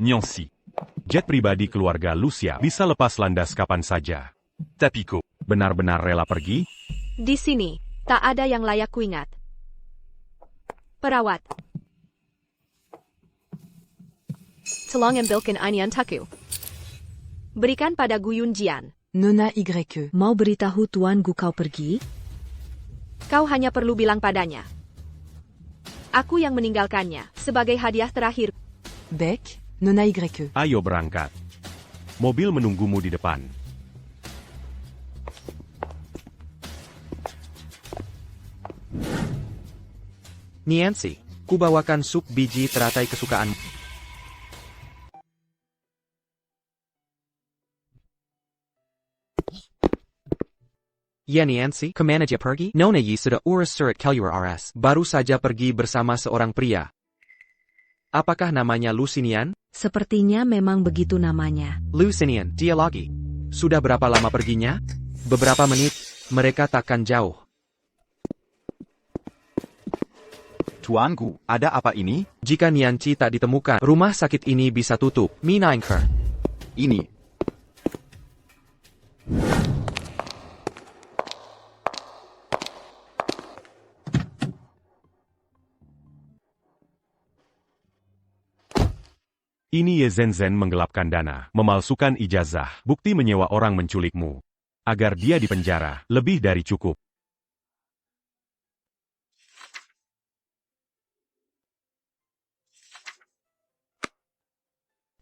Nyongsi. Jet pribadi keluarga Lucia bisa lepas landas kapan saja. Tapi kau benar-benar rela pergi? Di sini, tak ada yang layak kuingat. Perawat. Tolong ambilkan inian taku. Berikan pada Gu Yunjian. Nona YE. Mau beritahu tuanku kau pergi? Kau hanya perlu bilang padanya. Aku yang meninggalkannya, sebagai hadiah terakhir. Beck, Nona YE. Ayo berangkat. Mobil menunggumu di depan. Nianci, kubawakan sup biji teratai kesukaanmu. Ya Nianci, kemana dia pergi? Nona Yi sudah urus surat keluar RS. Baru saja pergi bersama seorang pria. Apakah namanya Lucinian? Sepertinya memang begitu namanya. Lucinian, dia lagi. Sudah berapa lama perginya? Beberapa menit, mereka takkan jauh. Tuanku, ada apa ini? Jika Nianci tak ditemukan, rumah sakit ini bisa tutup. Minainker. Ini. Ini Ye Zhen menggelapkan dana, memalsukan ijazah, bukti menyewa orang menculikmu. Agar dia dipenjara, lebih dari cukup.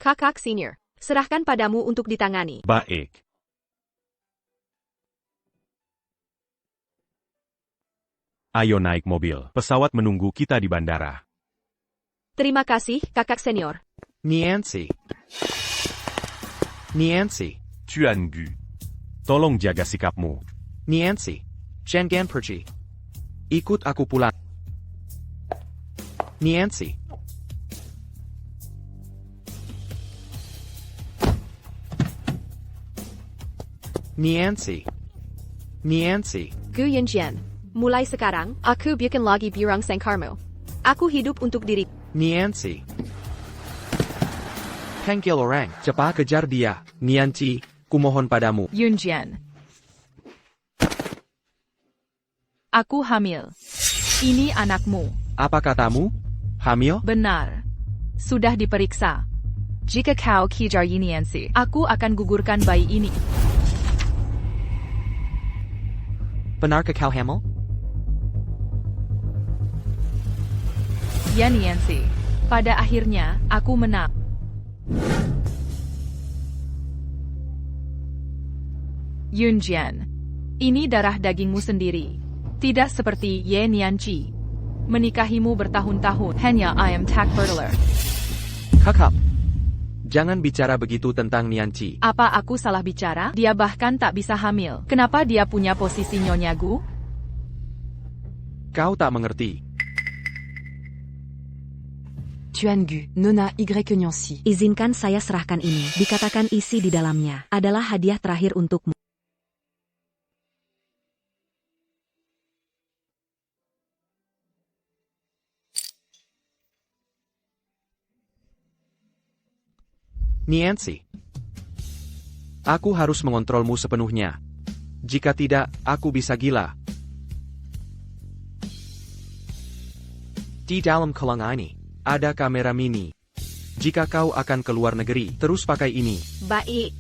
Kakak senior, serahkan padamu untuk ditangani. Baik. Ayo naik mobil, pesawat menunggu kita di bandara. Terima kasih, kakak senior. Nianci. Nianci. Tuanku. Tolong jaga sikapmu. Nianci. Jangan pergi. Ikut aku pulang. Nianci. Nianci. Nianci. Gu Yinjian, mulai sekarang, aku bukan lagi burung sangkarmu. Aku hidup untuk diri. Nianci. Panggil orang, cepat kejar dia. Nianci, kumohon padamu. Yunjian. Aku hamil. Ini anakmu. Apa katamu? Hamil? Benar. Sudah diperiksa. Jika kau kejar Yiniansi, aku akan gugurkan bayi ini. Benarkah kau hamil? Ya Niansi. Pada akhirnya, aku menang. Yunjian. Ini darah dagingmu sendiri. Tidak seperti Ye Nianci. Menikahimu bertahun-tahun. Hanya I am tag Bertler. Kakak. Jangan bicara begitu tentang Nianci. Apa aku salah bicara? Dia bahkan tak bisa hamil. Kenapa dia punya posisi Nyonya Gu? Kau tak mengerti. Tuangu, Nona Y Nyonsi. Izinkan saya serahkan ini. Dikatakan isi di dalamnya adalah hadiah terakhir untukmu. Nianci. Aku harus mengontrolmu sepenuhnya. Jika tidak, aku bisa gila. Di dalam kolang ini, ada kamera mini. Jika kau akan ke luar negeri, terus pakai ini. Baik.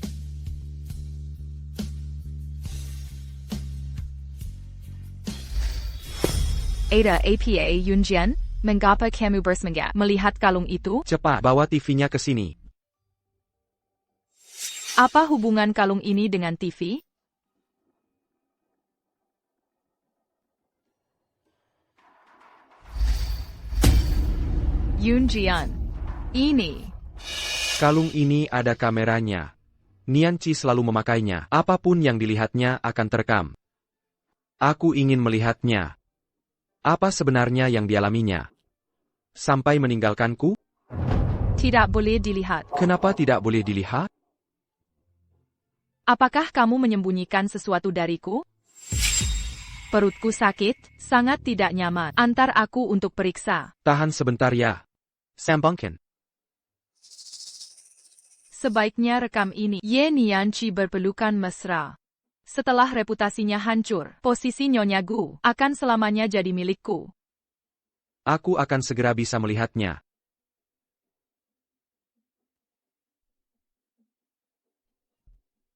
Ada APA Yunjian, mengapa kamu bersemangat melihat kalung itu? Cepat, bawa TV-nya ke sini. Apa hubungan kalung ini dengan TV? Yunjian. Ini. Kalung ini ada kameranya. Nianci selalu memakainya. Apapun yang dilihatnya akan terekam. Aku ingin melihatnya. Apa sebenarnya yang dialaminya? Sampai meninggalkanku? Tidak boleh dilihat. Kenapa tidak boleh dilihat? Apakah kamu menyembunyikan sesuatu dariku? Perutku sakit, sangat tidak nyaman. Antar aku untuk periksa. Tahan sebentar ya. Sambungkan. Sebaiknya rekam ini. Ye Nianci berpelukan mesra. Setelah reputasinya hancur, posisi Nyonya Gu akan selamanya jadi milikku. Aku akan segera bisa melihatnya.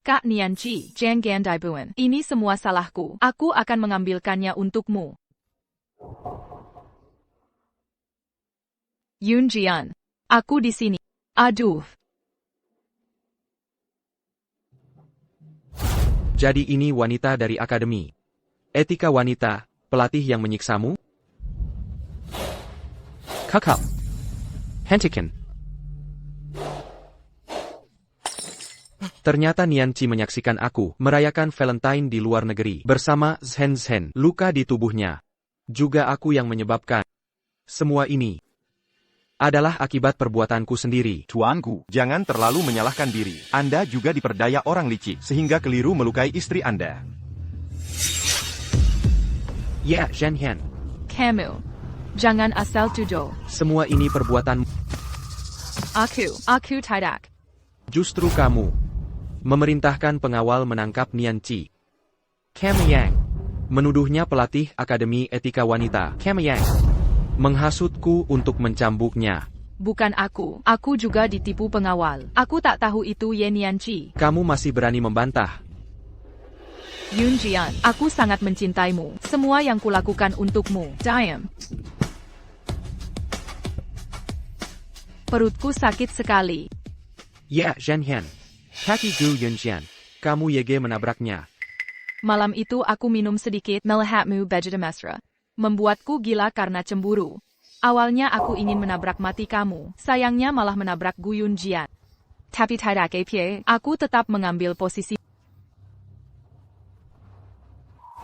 Kak Nianci, jangan dibuan. Ini semua salahku. Aku akan mengambilkannya untukmu. Yunjian. Aku di sini. Aduh. Jadi ini wanita dari akademi. Etika wanita, pelatih yang menyiksamu? Kakak. Hentikan. Ternyata Nianci menyaksikan aku merayakan Valentine di luar negeri bersama Zhen. Luka di tubuhnya. Juga aku yang menyebabkan semua ini. adalah akibat perbuatanku sendiri. Tuanku, Jangan terlalu menyalahkan diri. Anda juga diperdaya orang licik, sehingga keliru melukai istri Anda. Ya, Zhenyan. Kamu. Jangan asal tuduh. Semua ini perbuatan Aku tidak. justru kamu. Memerintahkan pengawal menangkap Nianqi. Cam Yang. Menuduhnya pelatih Akademi Etika Wanita. Cam Yang. Menghasutku untuk mencambuknya. Bukan aku juga ditipu pengawal. Aku tak tahu itu Ye Nianqi. Kamu masih berani membantah. Yun Jian, aku sangat mencintaimu. Semua yang kulakukan untukmu. Diam. Perutku sakit sekali. Ya, Zhenyan. Kaki Gu Yunjian. Kamu Yege menabraknya. Malam itu aku minum sedikit melihatmu Vegeta Mesra. Membuatku gila karena cemburu. Awalnya aku ingin menabrak mati kamu. Sayangnya malah menabrak Gu Yunjian. Tapi tidak apa, aku tetap mengambil posisi.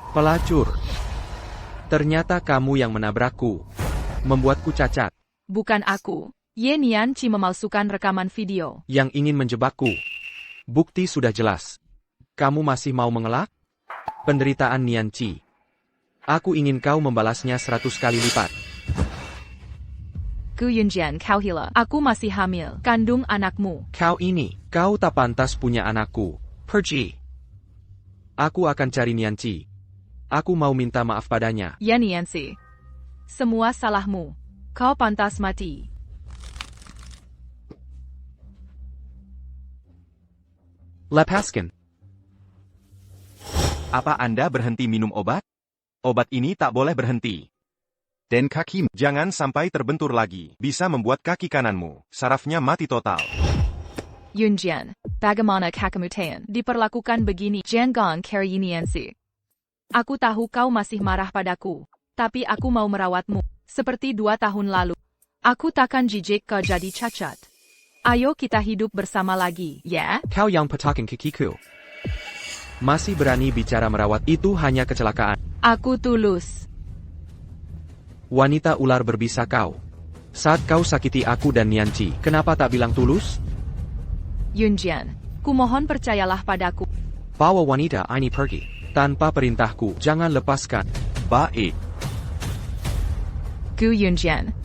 Pelacur. Ternyata kamu yang menabrakku. Membuatku cacat. Bukan aku. Ye Nianqi memalsukan rekaman video. Yang ingin menjebakku. Bukti sudah jelas. Kamu masih mau mengelak? Penderitaan Nianqi. Aku ingin kau membalasnya 100 kali lipat. Gu Yunjian, kau gila. Aku masih hamil. Kandung anakmu. Kau tak pantas punya anakku. Pergi. Aku akan cari Nianqi. Aku mau minta maaf padanya. Ya Nianqi. Semua salahmu. Kau pantas mati. Lepaskan. Apa Anda berhenti minum obat? Obat ini tak boleh berhenti. Den kakimu. Jangan sampai terbentur lagi. Bisa membuat kaki kananmu, sarafnya mati total. Yunjian, bagaimana kakimu Tayan diperlakukan begini? Jangan carry Nianqi. Aku tahu kau masih marah padaku. Tapi aku mau merawatmu. Seperti 2 tahun lalu. Aku takkan jijik kau jadi cacat. Ayo kita hidup bersama lagi, ya? Kau yang petakan kakiku. Masih berani bicara merawat, itu hanya kecelakaan. Aku tulus. Wanita ular berbisa kau. Saat kau sakiti aku dan Nianqi, kenapa tak bilang tulus? Yunjian, kumohon percayalah padaku. Bawa wanita ini pergi. Tanpa perintahku, jangan lepaskan. Baik. Gu Yunjian,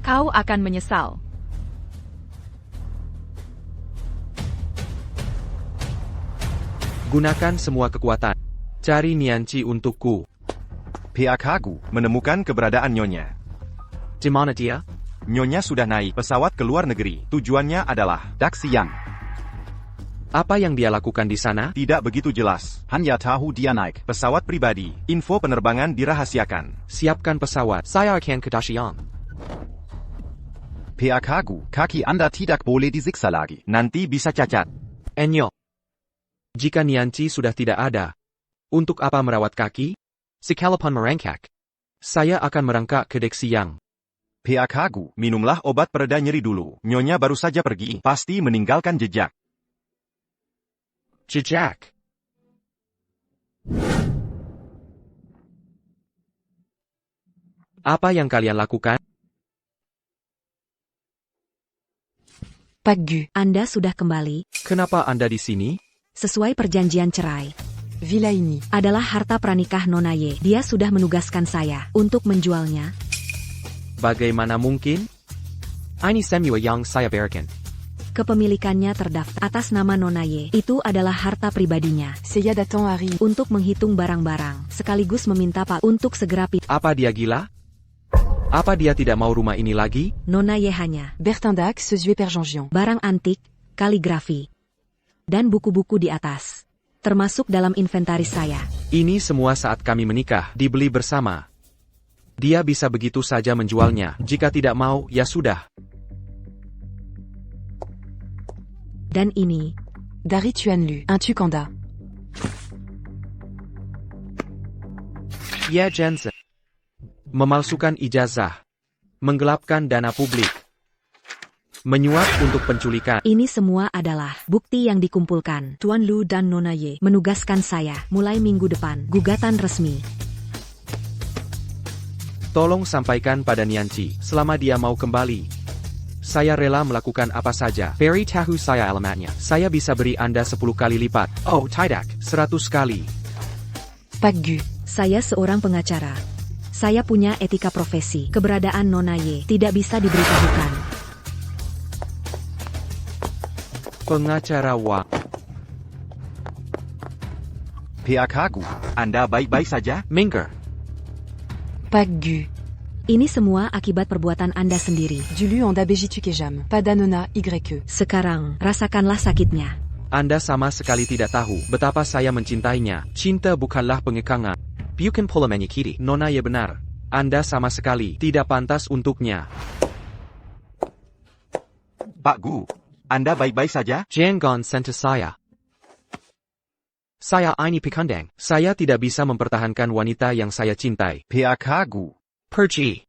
kau akan menyesal. Gunakan semua kekuatan. Cari Nianqi untukku. Pihakku menemukan keberadaan Nyonya. Di mana dia? Nyonya sudah naik pesawat ke luar negeri. Tujuannya adalah Daxiang. Apa yang dia lakukan di sana? tidak begitu jelas. Hanya tahu dia naik. Pesawat pribadi. Info penerbangan dirahasiakan. Siapkan pesawat. Saya akan ke Daxiang. Pihakku, kaki Anda tidak boleh disiksa lagi. Nanti bisa cacat. Enyo. Jika Nianqi sudah tidak ada, untuk apa merawat kaki? Sekalipun merengkak, saya akan merangkak ke Daxiang. Pihakku, minumlah obat pereda nyeri dulu. Nyonya baru saja pergi, pasti meninggalkan jejak. Jejak. Apa yang kalian lakukan? Pak Gu. Anda sudah kembali. Kenapa Anda di sini? Sesuai perjanjian cerai. Villa ini Adalah harta pranikah Nona Ye. Dia sudah menugaskan saya untuk menjualnya. Bagaimana mungkin? Ini semua yang saya berikan. Kepemilikannya terdaftar atas nama Nona Ye. Itu adalah harta pribadinya. Seiya datang hari Untuk menghitung barang-barang, sekaligus meminta Pak untuk segera Apa dia gila? Apa dia tidak mau rumah ini lagi? Nona Ye hanya Bertin Dax, Sezue Père Jean-Jean. barang antik, kaligrafi, dan buku-buku di atas. Termasuk dalam inventaris saya. Ini semua saat kami menikah, dibeli bersama. Dia bisa begitu saja menjualnya. Jika tidak mau, ya sudah. Dan ini, Dari Tuanlu, un Tukanda. Ya Jensen. Memalsukan ijazah. Menggelapkan dana publik. Menyuap untuk penculikan. ini semua adalah bukti yang dikumpulkan. Tuan Lu dan Nona Ye menugaskan saya mulai minggu depan. Gugatan resmi. Tolong sampaikan pada Nianci, selama dia mau kembali. Saya rela melakukan apa saja. Beri tahu saya alamatnya. Saya bisa beri Anda 10 kali lipat. Oh, tidak, 100 kali. Pak Gu. Saya seorang pengacara. Saya punya etika profesi. Keberadaan Nona Ye tidak bisa diberitahukan. Pengacara Wang. PAK Gu. Anda baik-baik saja? Minggir. Pak Gu. Ini semua akibat perbuatan Anda sendiri. Dulu Anda begitu kejam. Pada Nona YE. Sekarang, rasakanlah sakitnya. Anda sama sekali tidak tahu betapa saya mencintainya. Cinta bukanlah pengekangan. Bukan pola menyakiti. Nona Ye benar. Anda sama sekali tidak pantas untuknya. Pak Gu, Anda baik-baik saja? Jangan sentuh saya. Saya ini pekandang. Saya tidak bisa mempertahankan wanita yang saya cintai. PAK Gu. Pergi.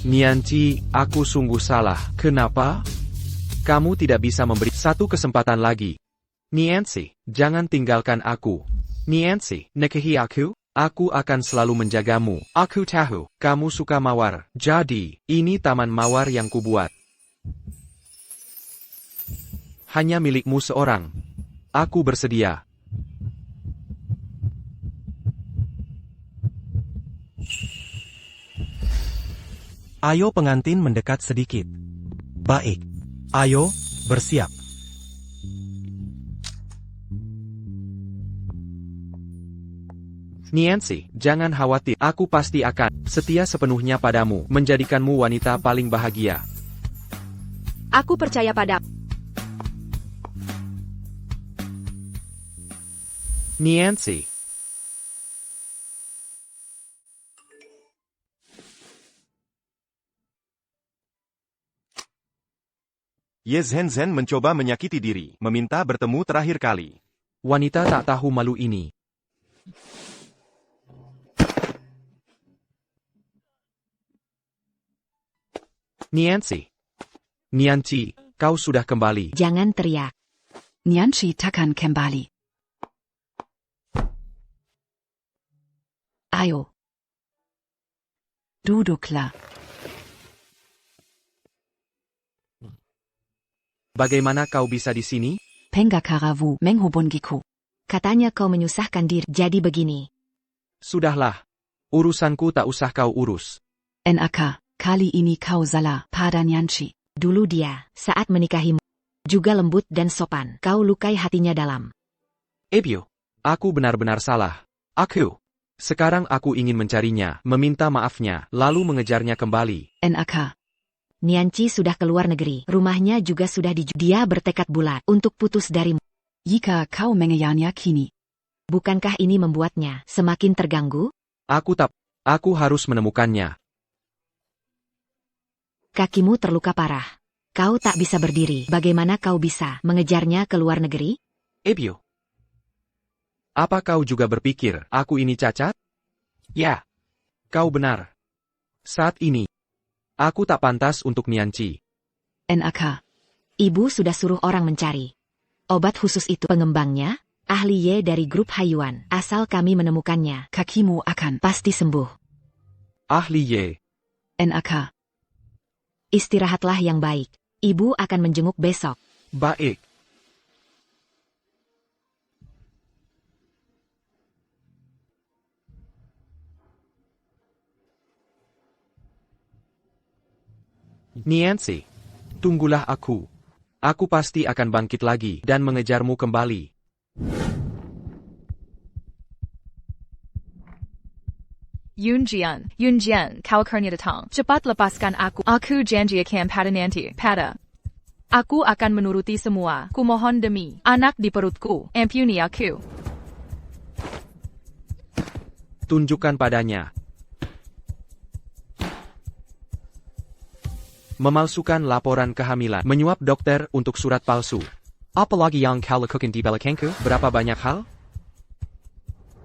Nianci, aku sungguh salah. Kenapa? Kamu tidak bisa memberi satu kesempatan lagi. Nianci, jangan tinggalkan aku. Nianci, nikahi aku? Aku akan selalu menjagamu. Aku tahu, kamu suka mawar. Jadi, ini taman mawar yang kubuat. Hanya milikmu seorang. Aku bersedia. Ayo pengantin mendekat sedikit. Baik. Ayo, bersiap. Nianci, jangan khawatir. Aku pasti akan setia sepenuhnya padamu, menjadikanmu wanita paling bahagia. Aku percaya pada Nianci. Ye Zhenzhen mencoba menyakiti diri, meminta bertemu terakhir kali. Wanita tak tahu malu ini. Nianci. Nianci, kau sudah kembali. Jangan teriak. Nianci takkan kembali. Ayo. Duduklah. Bagaimana kau bisa di sini? Penggakaravu menghubun giku. Katanya kau menyusahkan diri, jadi begini. Sudahlah. Urusanku tak usah kau urus. NAK, kali ini kau salah pada Nianci. Dulu dia, saat menikahimu, juga lembut dan sopan. Kau lukai hatinya dalam. Ebyo, aku benar-benar salah. Sekarang aku ingin mencarinya, meminta maafnya, lalu mengejarnya kembali. NAK. Nianci sudah keluar negeri. Rumahnya juga sudah dijual. Dia bertekad bulat untuk putus darimu. Jika kau mengeyakini. Bukankah ini membuatnya semakin terganggu? Aku harus menemukannya. Kakimu terluka parah. Kau tak bisa berdiri. Bagaimana kau bisa mengejarnya ke luar negeri? Ebyo. Apa kau juga berpikir, aku ini cacat? Ya. Kau benar. Saat ini, aku tak pantas untuk Nianci. NAK. Ibu sudah suruh orang mencari. Obat khusus itu pengembangnya, ahli Ye dari grup Haiyuan. Asal kami menemukannya, Kakimu akan pasti sembuh. Ahli Ye. NAK. Istirahatlah yang baik. Ibu akan menjenguk besok. Baik. Nianci, tunggulah aku. Aku pasti akan bangkit lagi dan mengejarmu kembali. Yunjian, kau kurnia datang. Cepat lepaskan aku. Aku janjiakan pada nanti. Aku akan menuruti semua. Kumohon demi anak di perutku. Ampuni aku. Tunjukkan padanya. Memalsukan laporan kehamilan, menyuap dokter untuk surat palsu. Apalagi yang kau lakukan di belakangku? Berapa banyak hal?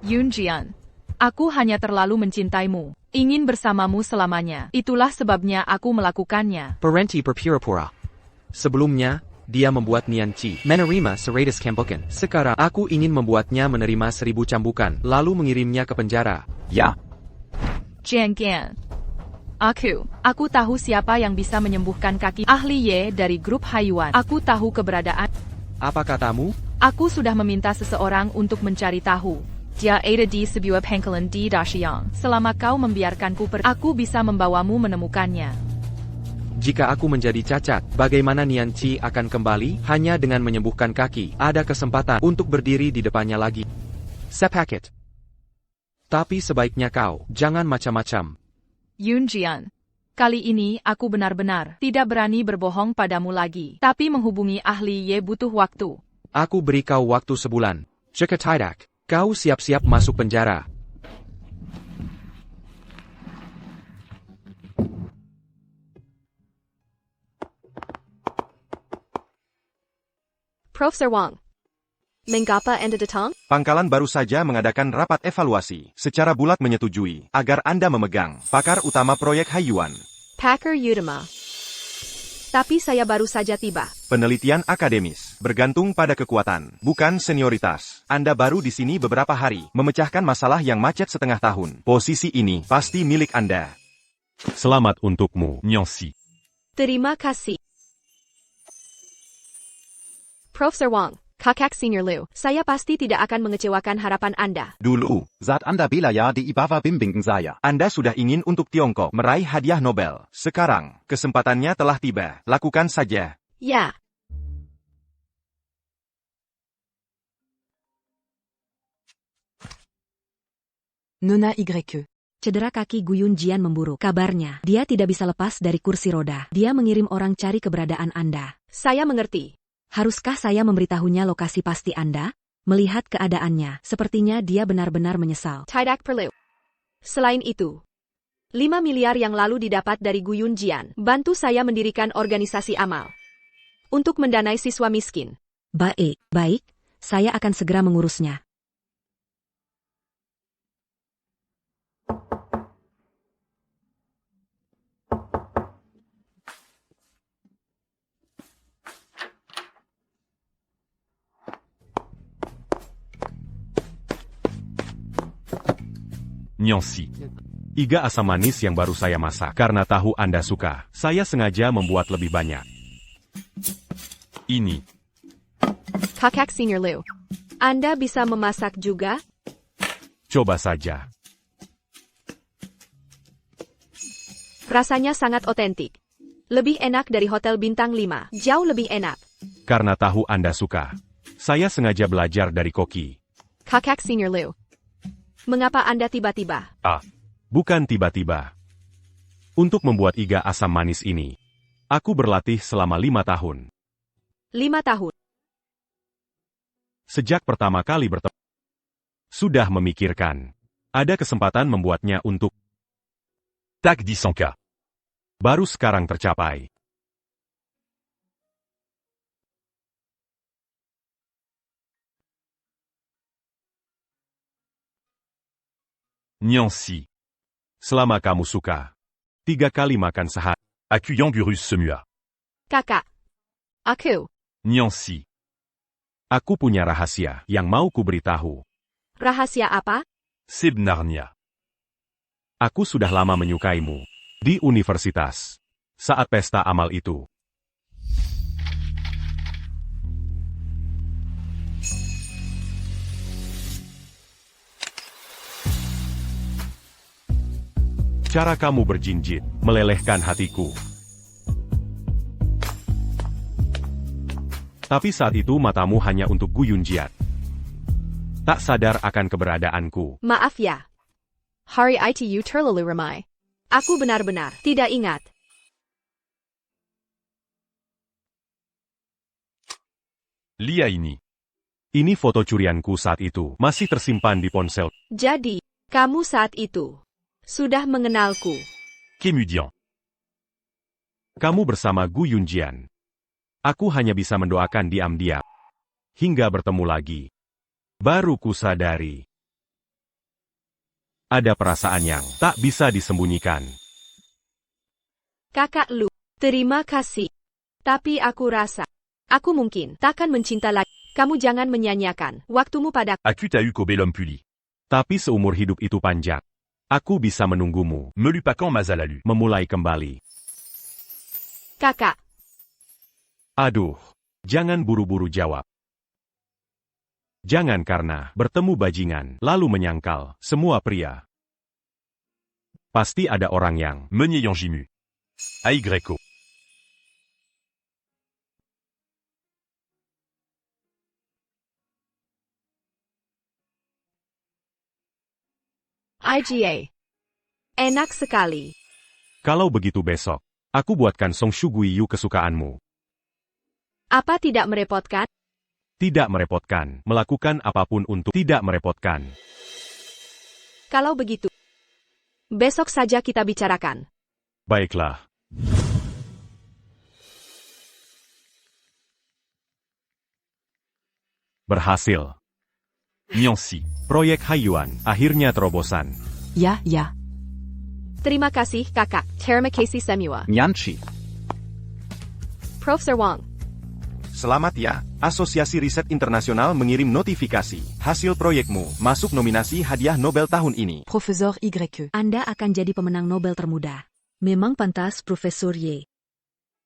Yunjian, aku hanya terlalu mencintaimu. Ingin bersamamu selamanya. Itulah sebabnya aku melakukannya. Berhenti berpura-pura. Sebelumnya, dia membuat Nian Qi menerima 100 cambukan. Sekarang, aku ingin membuatnya menerima 1000 cambukan, lalu mengirimnya ke penjara. Ya. Jian Gan. Aku tahu siapa yang bisa menyembuhkan kaki ahli Ye dari grup Haiyuan. Aku tahu keberadaan. Apa katamu? Aku sudah meminta seseorang untuk mencari tahu. Dia ada di sebuah pangkalan di Daxiang. Selama kau membiarkanku aku bisa membawamu menemukannya. Jika aku menjadi cacat, bagaimana Nian Qi akan kembali? Hanya dengan menyembuhkan kaki, ada kesempatan untuk berdiri di depannya lagi. Sepaket. Tapi sebaiknya kau, jangan macam-macam. Yun Jian. Kali ini aku benar-benar tidak berani berbohong padamu lagi. Tapi menghubungi ahli Ye butuh waktu. Aku beri kau waktu sebulan. Jika tidak, kau siap-siap masuk penjara. Profesor Wang. Mengapa Anda datang? Pangkalan baru saja mengadakan rapat evaluasi, secara bulat menyetujui, agar Anda memegang pakar utama proyek Haiyuan. Pakar Utama. Tapi saya baru saja tiba. Penelitian akademis, bergantung pada kekuatan, bukan senioritas. Anda baru di sini beberapa hari, memecahkan masalah yang macet setengah tahun. Posisi ini pasti milik Anda. Selamat untukmu, Nyongsi. Terima kasih. Profesor Wang, Kakak Senior Liu, saya pasti tidak akan mengecewakan harapan Anda. Dulu, saat Anda bila ya di bawah bimbingan saya. Anda sudah ingin untuk Tiongkok meraih hadiah Nobel. Sekarang, kesempatannya telah tiba. Lakukan saja. Ya. Nona YE. Cedera kaki Gu Yunjian memburuk. Kabarnya, dia tidak bisa lepas dari kursi roda. Dia mengirim orang cari keberadaan Anda. Saya mengerti. Haruskah saya memberitahunya lokasi pasti Anda? Melihat keadaannya, sepertinya dia benar-benar menyesal. Tidak perlu. Selain itu, 5 miliar yang lalu didapat dari Gu Yunjian. Bantu saya mendirikan organisasi amal. Untuk mendanai siswa miskin. Baik, saya akan segera mengurusnya. Nyongsi. Iga asam manis yang baru saya masak. Karena tahu Anda suka, saya sengaja membuat lebih banyak. Ini. Kakak Senior Liu, Anda bisa memasak juga? Coba saja. Rasanya sangat otentik. Lebih enak dari hotel bintang 5. Jauh lebih enak. Karena tahu Anda suka, saya sengaja belajar dari Koki. Kakak Senior Liu, mengapa Anda tiba-tiba? Bukan tiba-tiba. Untuk membuat iga asam manis ini, aku berlatih selama 5 tahun. 5 tahun. Sejak pertama kali bertemu, sudah memikirkan. Ada kesempatan membuatnya untuk Tak disangka. Baru sekarang tercapai. Nyongsi. Selama kamu suka. 3 kali makan sehari. Accueillant Gurus semua. Kakak. Aku. Nyongsi. Aku punya rahasia yang mau ku beritahu. Rahasia apa? Sebenarnya. Aku sudah lama menyukaimu. Di universitas. Saat pesta amal itu. Cara kamu berjinjit, melelehkan hatiku. Tapi saat itu matamu hanya untuk Gu Yunjian. Tak sadar akan keberadaanku. Maaf ya. Hari itu terlalu ramai. Aku benar-benar tidak ingat. Lihat ini. Ini foto curianku saat itu. Masih tersimpan di ponsel. Jadi, kamu saat itu sudah mengenalku. Kemudian. Kamu bersama Gu Yunjian. Aku hanya bisa mendoakan diam-diam. Hingga bertemu lagi. Baru ku sadari. Ada perasaan yang tak bisa disembunyikan. Kakak Lu, terima kasih. Tapi aku rasa Aku mungkin takkan mencinta lagi. Kamu jangan menyanyiakan waktumu padaku. Aku tak eu qu'au bel homme puli. Tapi seumur hidup itu panjang. Aku bisa menunggumu. Me lu pas quand Mazalalu. Memulai kembali. Kakak, Aduh. Jangan buru-buru jawab. Jangan karena bertemu bajingan, lalu menyangkal, semua pria. Pasti ada orang yang Meunier yang jimu. Aigreko. IGA. Enak sekali. Kalau begitu besok, aku buatkan Song Shugui Yu kesukaanmu. Apa tidak merepotkan? Tidak merepotkan, melakukan apapun untuk tidak merepotkan. Kalau begitu, besok saja kita bicarakan. Baiklah. Berhasil. Nyongsi, proyek Haiyuan, akhirnya terobosan. Ya, ya. Terima kasih, kakak. Terima kasih semua. Nyanchi. Profesor Wang. Selamat ya, Asosiasi Riset Internasional mengirim notifikasi. Hasil proyekmu masuk nominasi hadiah Nobel tahun ini. Professeur YE. Anda akan jadi pemenang Nobel termuda. Memang pantas, Profesor Ye.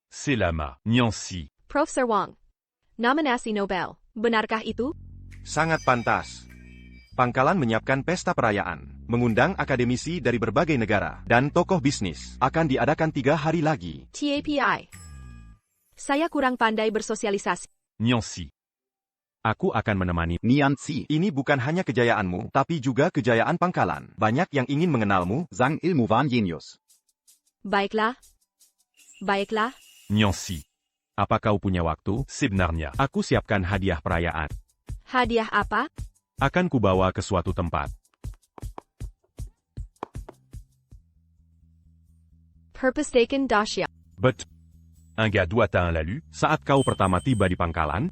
C'est lama, Nyongsi. Profesor Wang. Nominasi Nobel. Benarkah itu? Sangat pantas. Pangkalan menyiapkan pesta perayaan, mengundang akademisi dari berbagai negara, dan tokoh bisnis. Akan diadakan 3 hari lagi. TAPI. Saya kurang pandai bersosialisasi. Nyongsi. Aku akan menemani. Nianzi. Ini bukan hanya kejayaanmu, tapi juga kejayaan pangkalan. Banyak yang ingin mengenalmu. Sang ilmu van genius. Baiklah. Baiklah. Nyongsi. Apa kau punya waktu? Sebenarnya, aku siapkan hadiah perayaan. Hadiah apa? Akan kubawa ke suatu tempat. Purpose taken Dasha. But, un gars doit un lalu, saat kau pertama tiba di pangkalan,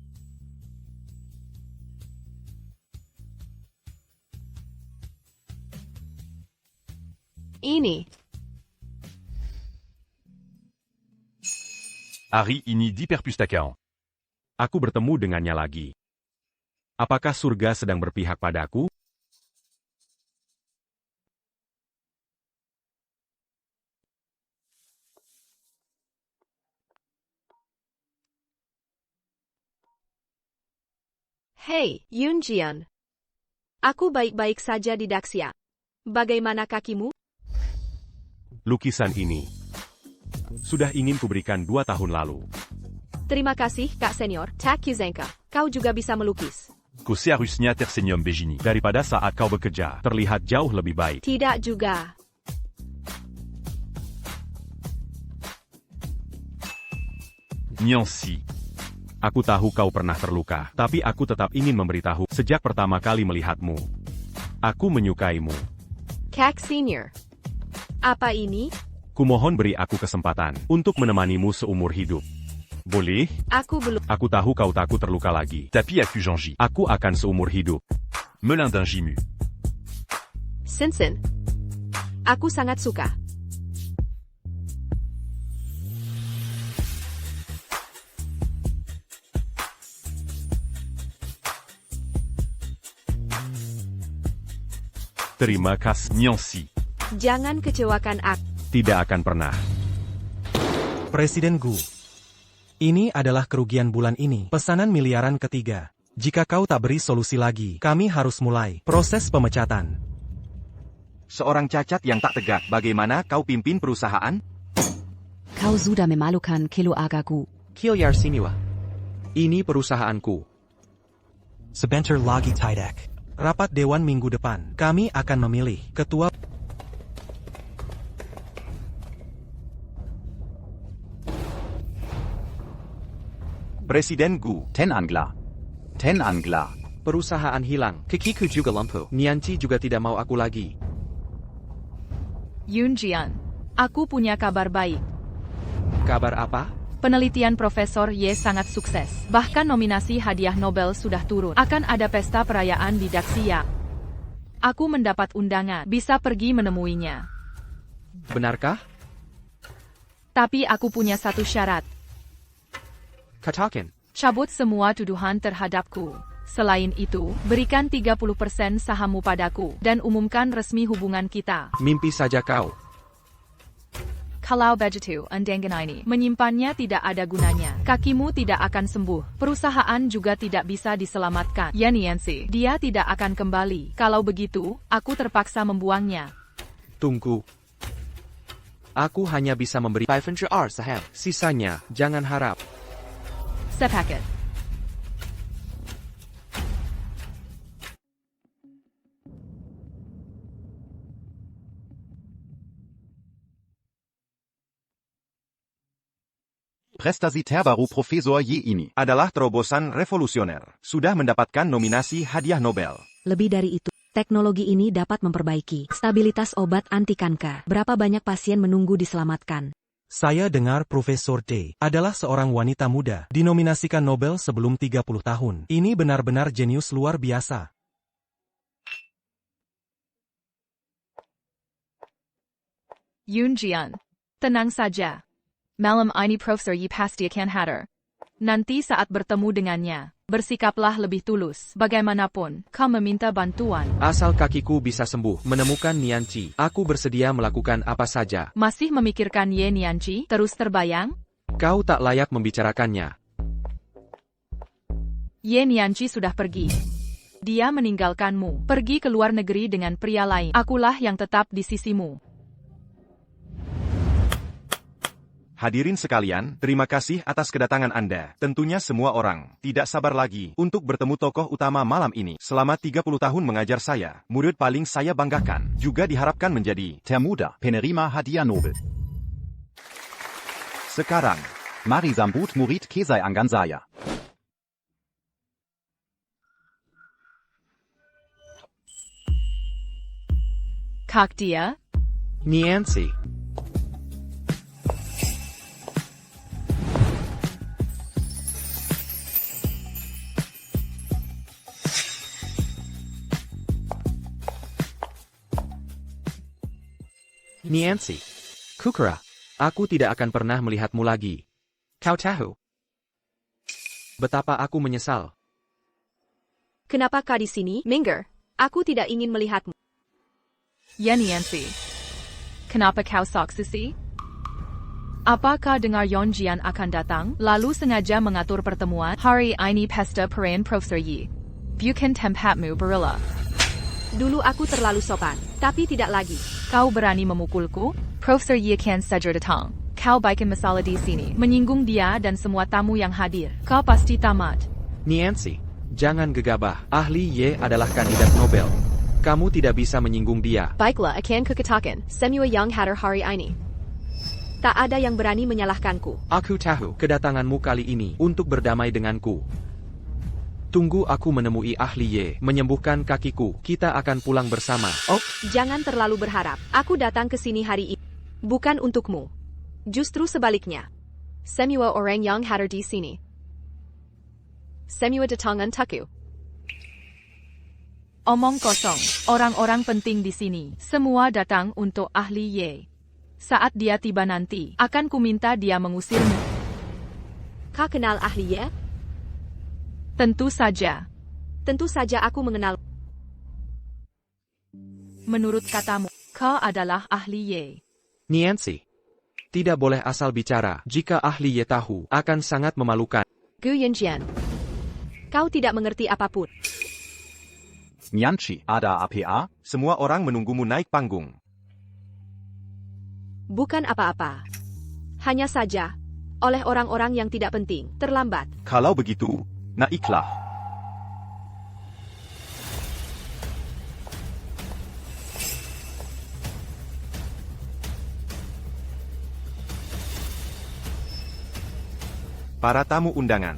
Ini. Hari ini di perpustakaan. Aku bertemu dengannya lagi. Apakah surga sedang berpihak padaku? Hei, Yunjian. Aku baik-baik saja di Daxia. Bagaimana kakimu? Lukisan ini sudah ingin kuberikan 2 tahun lalu. Terima kasih, Kak Senior. Tak Yuzenka. Kau juga bisa melukis. Ku seharusnya tersenyum begini. Daripada saat kau bekerja, terlihat jauh lebih baik. Tidak juga. Nyongsi. Aku tahu kau pernah terluka, tapi aku tetap ingin memberitahu sejak pertama kali melihatmu. Aku menyukaimu. Kak Senior. Apa ini? Kumohon beri aku kesempatan untuk menemanimu seumur hidup. Boleh? Aku belum. Aku tahu kau takut terluka lagi. Tapi aku janji. Aku akan seumur hidup. Melin d'un jimu. Sinsen. Aku sangat suka. Terima kasih, Nyongsi. Jangan kecewakan aku. Tidak akan pernah. Presiden Gu. Ini adalah kerugian bulan ini. Pesanan miliaran ketiga. Jika kau tak beri solusi lagi, kami harus mulai proses pemecatan. Seorang cacat yang tak tegak, bagaimana kau pimpin perusahaan? Kau sudah memalukan keluargaku. Kilyar Siniwa. Ini perusahaanku. Sebentar lagi Tidak. Rapat Dewan minggu depan. Kami akan memilih ketua. Presiden Gu. Ten Angla. Ten Angla. Perusahaan hilang. Kikiku juga lumpuh. Nianci juga tidak mau aku lagi. Yunjian. Aku punya kabar baik. Kabar apa? Penelitian Profesor Ye sangat sukses. Bahkan nominasi hadiah Nobel sudah turun. Akan ada pesta perayaan di Daxia. Aku mendapat undangan. Bisa pergi menemuinya. Benarkah? Tapi aku punya satu syarat. Katakan. Cabut semua tuduhan terhadapku. Selain itu, berikan 30% sahammu padaku, dan umumkan resmi hubungan kita. Mimpi saja kau. Kalau begitu, undangan ini menyimpannya tidak ada gunanya. Kakimu tidak akan sembuh. Perusahaan juga tidak bisa diselamatkan. Ya Niancy, dia tidak akan kembali. Kalau begitu, aku terpaksa membuangnya. Tunggu. Aku hanya bisa memberi 5% saham. Sisanya, jangan harap. Sepakat. Prestasi terbaru Profesor Ye ini adalah terobosan revolusioner. Sudah mendapatkan nominasi hadiah Nobel. Lebih dari itu, teknologi ini dapat memperbaiki stabilitas obat anti kanker. Berapa banyak pasien menunggu diselamatkan? Saya dengar Profesor Day adalah seorang wanita muda, dinominasikan Nobel sebelum 30 tahun. Ini benar-benar jenius luar biasa. Yoon Jian. Tenang saja. Malam ini Profesor Yi pasti akan hadir. Nanti saat bertemu dengannya, bersikaplah lebih tulus. Bagaimanapun, kau meminta bantuan. Asal kakiku bisa sembuh, menemukan Niancy, aku bersedia melakukan apa saja. Masih memikirkan Ye Niancy? Terus terbayang? Kau tak layak membicarakannya. Ye Niancy sudah pergi. Dia meninggalkanmu, pergi ke luar negeri dengan pria lain. Akulah yang tetap di sisimu. Hadirin sekalian, terima kasih atas kedatangan Anda. Tentunya semua orang tidak sabar lagi untuk bertemu tokoh utama malam ini. Selama 30 tahun mengajar saya, murid paling saya banggakan juga diharapkan menjadi termuda penerima hadiah Nobel. Sekarang, mari sambut murid Kesai Anggan saya. Kak dia? Niancy. Niancy. Kukura. Aku tidak akan pernah melihatmu lagi. Kau tahu betapa aku menyesal. Kenapa kau di sini, Minger? Aku tidak ingin melihatmu. Ya Niancy. Kenapa kau sok susi? Apakah dengar Yon Jian akan datang, lalu sengaja mengatur pertemuan? Hari ini pesta perayaan Profesor Yi. Bukan tempatmu berila. Dulu aku terlalu sopan, tapi tidak lagi. Kau berani memukulku? Profesor Yi akan saja datang. Kau bikin masalah di sini, menyinggung dia dan semua tamu yang hadir. Kau pasti tamat. Niancy, jangan gegabah. Ahli Ye adalah kandidat Nobel. Kamu tidak bisa menyinggung dia. Baiklah, akan kukatakan, semua yang hadir hari ini. Tak ada yang berani menyalahkanku. Aku tahu kedatanganmu kali ini untuk berdamai denganku. Tunggu aku menemui ahli Ye, menyembuhkan kakiku, kita akan pulang bersama. Oh, jangan terlalu berharap. Aku datang ke sini hari ini. Bukan untukmu. Justru sebaliknya. Semua orang yang hadir di sini. Semua datang untukku. Omong kosong. Orang-orang penting di sini. Semua datang untuk ahli Ye. Saat dia tiba nanti, akan kuminta dia mengusirmu. Kau kenal ahli Ye? Tentu saja. Tentu saja aku mengenal. Menurut katamu, kau adalah ahli Ye. Niancy. Tidak boleh asal bicara. Jika ahli Ye tahu, akan sangat memalukan. Gu Yanjian. Kau tidak mengerti apapun. Niancy, ada apa? Semua orang menunggumu naik panggung. Bukan apa-apa. Hanya saja, oleh orang-orang yang tidak penting, terlambat. Kalau begitu, naiklah. Para tamu undangan.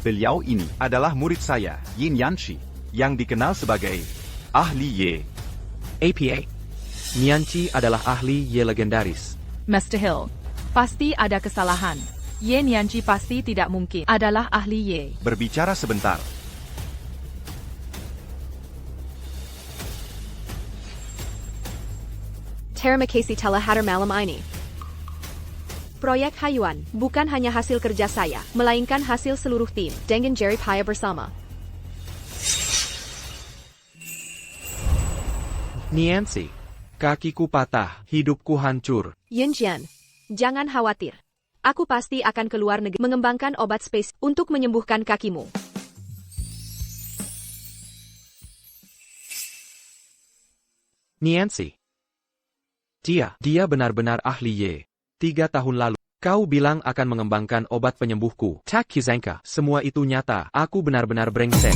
Beliau ini adalah murid saya, Ye Niancy, yang dikenal sebagai ahli Ye. APA. Niancy adalah ahli Ye legendaris. Mr. Hill, pasti ada kesalahan. Ye Niancy pasti tidak mungkin adalah ahli Ye. Berbicara sebentar. Terima kasih telah hadir malam ini. Proyek Hayuan bukan hanya hasil kerja saya, melainkan hasil seluruh tim. Dengan jerih payah bersama. Niancy. Kakiku patah, hidupku hancur. Yunjian, jangan khawatir. Aku pasti akan keluar negeri mengembangkan obat spesial untuk menyembuhkan kakimu. Niancy. Dia benar-benar ahli Ye. 3 tahun lalu, kau bilang akan mengembangkan obat penyembuhku. Tak Kizanka, semua itu nyata. Aku benar-benar brengsek.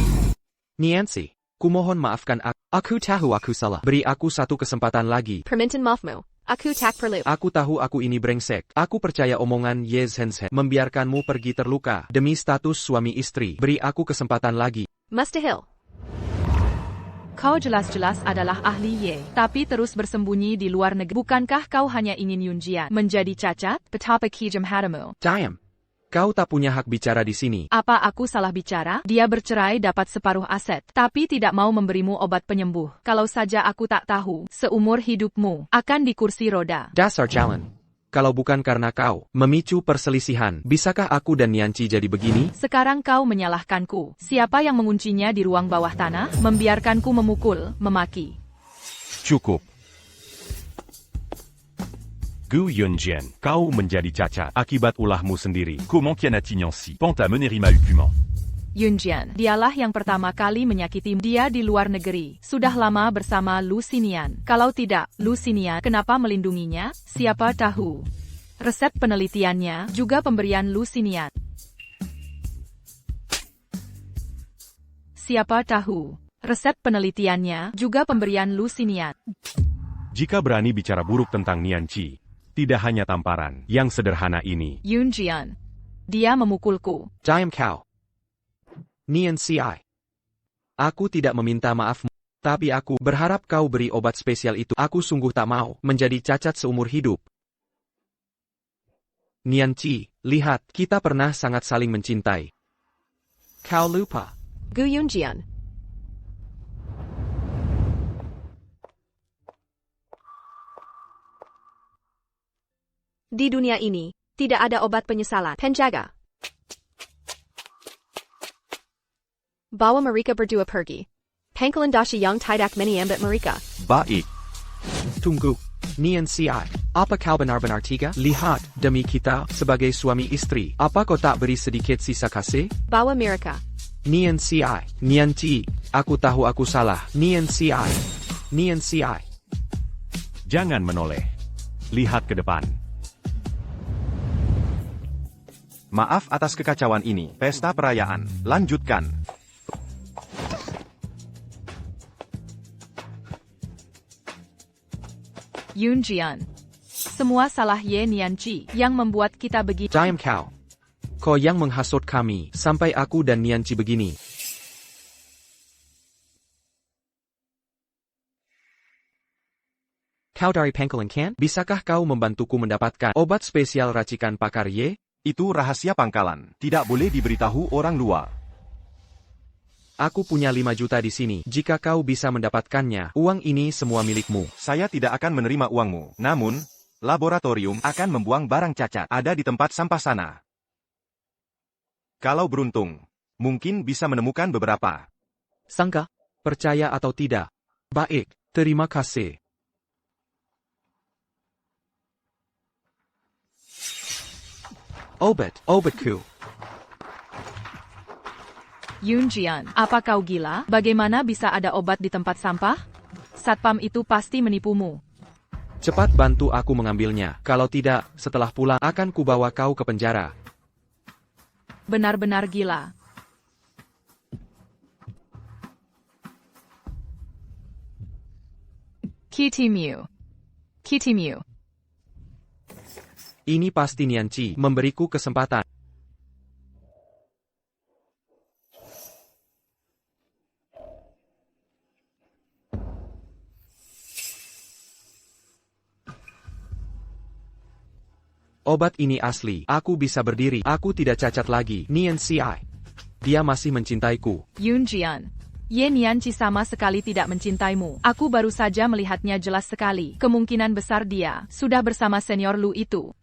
Niancy, kumohon maafkan aku. Aku tahu aku salah. Beri aku satu kesempatan lagi. Permintaan maafmu. Aku tak perlu. Aku tahu aku ini brengsek. Aku percaya omongan Ye Zhenzhen membiarkanmu pergi terluka demi status suami istri. Beri aku kesempatan lagi. Mustahil. Kau jelas-jelas adalah ahli Ye, tapi terus bersembunyi di luar negeri. Bukankah kau hanya ingin Yunjian menjadi cacat? Betapa kejam hatimu. Diam. Kau tak punya hak bicara di sini. Apa aku salah bicara? Dia bercerai dapat separuh aset, tapi tidak mau memberimu obat penyembuh. Kalau saja aku tak tahu, seumur hidupmu akan di kursi roda. Dasar jalan. Kalau bukan karena kau memicu perselisihan, bisakah aku dan Niancy jadi begini? Sekarang kau menyalahkanku. Siapa yang menguncinya di ruang bawah tanah, membiarkanku memukul, memaki? Cukup. Gu Yunjian, kau menjadi cacat akibat ulahmu sendiri. Comment Kianati Niancy pente à mener Rima Hukuman. Yunjian, dialah yang pertama kali menyakiti dia di luar negeri. Sudah lama bersama Lu Xinian. Kalau tidak, Lu Xinian kenapa melindunginya? Siapa tahu. Resep penelitiannya, juga pemberian Lu Xinian. Siapa tahu. Resep penelitiannya, juga pemberian Lu Xinian. Jika berani bicara buruk tentang Niancy, tidak hanya tamparan yang sederhana ini. Yunjian. Dia memukulku. Diam kau. Niancy. Aku tidak meminta maafmu, tapi aku berharap kau beri obat spesial itu. Aku sungguh tak mau menjadi cacat seumur hidup. Niancy, lihat, kita pernah sangat saling mencintai. Kau lupa. Gu Yunjian. Di dunia ini, tidak ada obat penyesalan. Penjaga. Bawa mereka berdua pergi. Pangkalan Dashi yang tidak menyambat mereka. Baik. Tunggu. Niancy, apa kau benar-benar tiga? Lihat, demi kita, sebagai suami istri, apa kau tak beri sedikit sisa kasih? Bawa mereka. Niancy, aku tahu aku salah. Niancy. Jangan menoleh. Lihat ke depan. Maaf atas kekacauan ini. Pesta perayaan. Lanjutkan. Yunjian. Semua salah Ye Niancy yang membuat kita begini. Diam kau. Kau yang menghasut kami, sampai aku dan Niancy begini. Kau dari Pangkalan kan? Bisakah kau membantuku mendapatkan obat spesial racikan pakar Ye? Itu rahasia pangkalan. Tidak boleh diberitahu orang luar. Aku punya 5 juta di sini. Jika kau bisa mendapatkannya, uang ini semua milikmu. Saya tidak akan menerima uangmu. Namun, laboratorium akan membuang barang cacat ada di tempat sampah sana. Kalau beruntung, mungkin bisa menemukan beberapa. Sangka? Percaya atau tidak? Baik, terima kasih. Obatku. Yunjian, apa kau gila? Bagaimana bisa ada obat di tempat sampah? Satpam itu pasti menipumu. Cepat bantu aku mengambilnya. Kalau tidak, setelah pulang akan kubawa kau ke penjara. Benar-benar gila. Kitimiu. Ini pasti Niancy memberiku kesempatan. Obat ini asli. Aku bisa berdiri. Aku tidak cacat lagi. Niancy. Dia masih mencintaiku. Yunjian. Ye Niancy sama sekali tidak mencintaimu. Aku baru saja melihatnya jelas sekali. Kemungkinan besar dia sudah bersama senior Lu itu.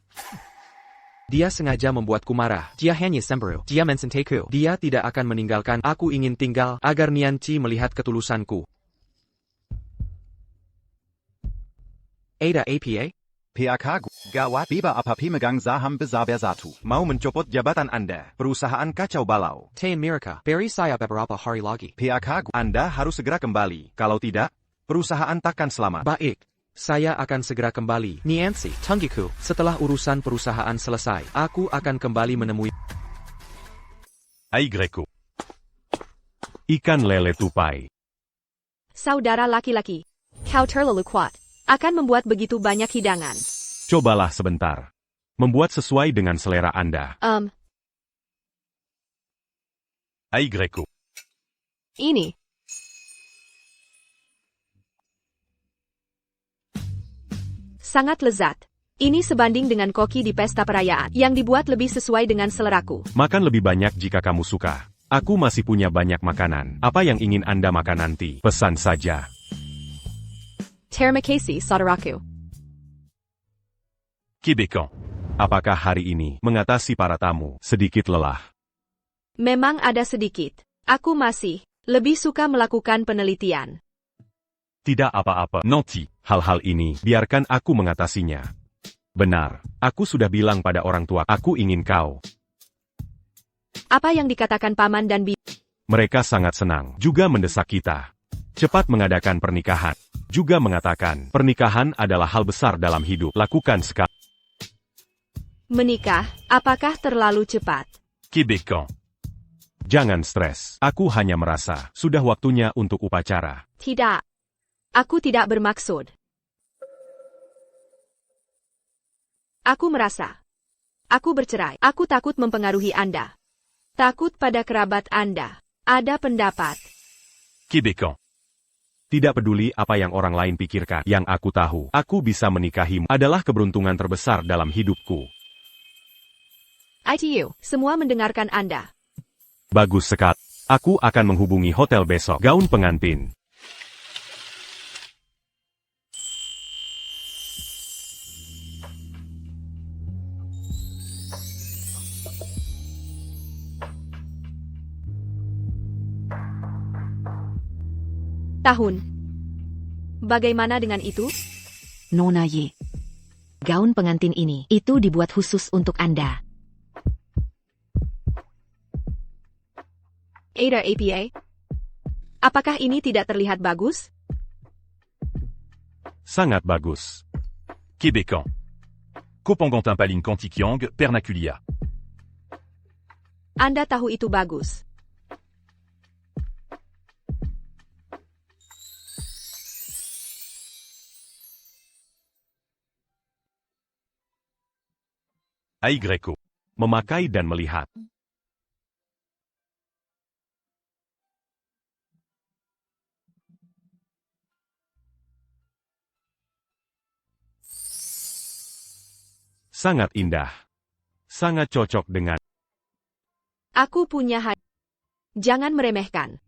Dia sengaja membuatku marah. Dia hanya cemburu. Dia mencintaku. Dia tidak akan meninggalkan. Aku ingin tinggal agar Nianqi melihat ketulusanku. Ada APA? PAK Gawat Beba apa pemegang saham besar Bersatu. Mau mencopot jabatan Anda. Perusahaan kacau balau. Tayan Miraka, beri saya beberapa hari lagi. PAK Anda harus segera kembali. Kalau tidak, perusahaan takkan selamat. Baik. Saya akan segera kembali. Nianqi, tungguku. Setelah urusan perusahaan selesai, aku akan kembali menemui. AYO. Ikan lele tupai. Saudara laki-laki, kau terlalu kuat. Akan membuat begitu banyak hidangan. Cobalah sebentar. Membuat sesuai dengan selera Anda. AYO. Ini. Sangat lezat. Ini sebanding dengan koki di pesta perayaan, yang dibuat lebih sesuai dengan seleraku. Makan lebih banyak jika kamu suka. Aku masih punya banyak makanan. Apa yang ingin Anda makan nanti? Pesan saja. Terima kasih, saudaraku. Québécois. Apakah hari ini mengatasi para tamu sedikit lelah? Memang ada sedikit. Aku masih lebih suka melakukan penelitian. Tidak apa-apa, Nanti. Hal-hal ini, biarkan aku mengatasinya. Benar, aku sudah bilang pada orang tua, aku ingin kau. Apa yang dikatakan paman dan bibi? Mereka sangat senang, juga mendesak kita. Cepat mengadakan pernikahan. Juga mengatakan, pernikahan adalah hal besar dalam hidup. Lakukan sekarang. Menikah, apakah terlalu cepat? Québécois. Jangan stres, aku hanya merasa, sudah waktunya untuk upacara. Tidak. Aku tidak bermaksud. Aku merasa. Aku bercerai. Aku takut mempengaruhi Anda. Takut pada kerabat Anda. Ada pendapat. Québécois. Tidak peduli apa yang orang lain pikirkan. Yang aku tahu, aku bisa menikahimu adalah keberuntungan terbesar dalam hidupku. ITU, semua mendengarkan Anda. Bagus sekali. Aku akan menghubungi hotel besok. Gaun pengantin. Tahun. Bagaimana dengan itu? Nona Ye. Gaun pengantin ini, itu dibuat khusus untuk Anda. Ada APA? Apakah ini tidak terlihat bagus? Sangat bagus. Québécois. Copangantin Paline Cantikyang, Pernaculia. Anda tahu itu bagus. AYO. Memakai dan melihat. Sangat indah. Sangat cocok dengan. Aku punya hadiah. Jangan meremehkan.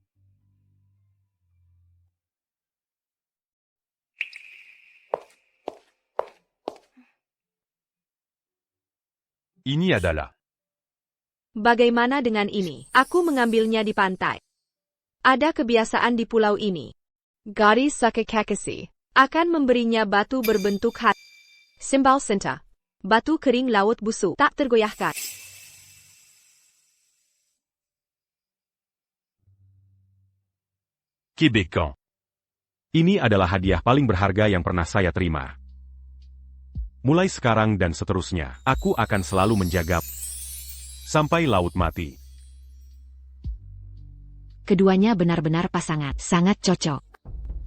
Ini adalah. Bagaimana dengan ini? Aku mengambilnya di pantai. Ada kebiasaan di pulau ini. Gadis Sakakakasi akan memberinya batu berbentuk hati. Simbol cinta. Batu kering laut busuk tak tergoyahkan. Québécois. Ini adalah hadiah paling berharga yang pernah saya terima. Mulai sekarang dan seterusnya, aku akan selalu menjaga sampai laut mati. Keduanya benar-benar pasangan, sangat cocok.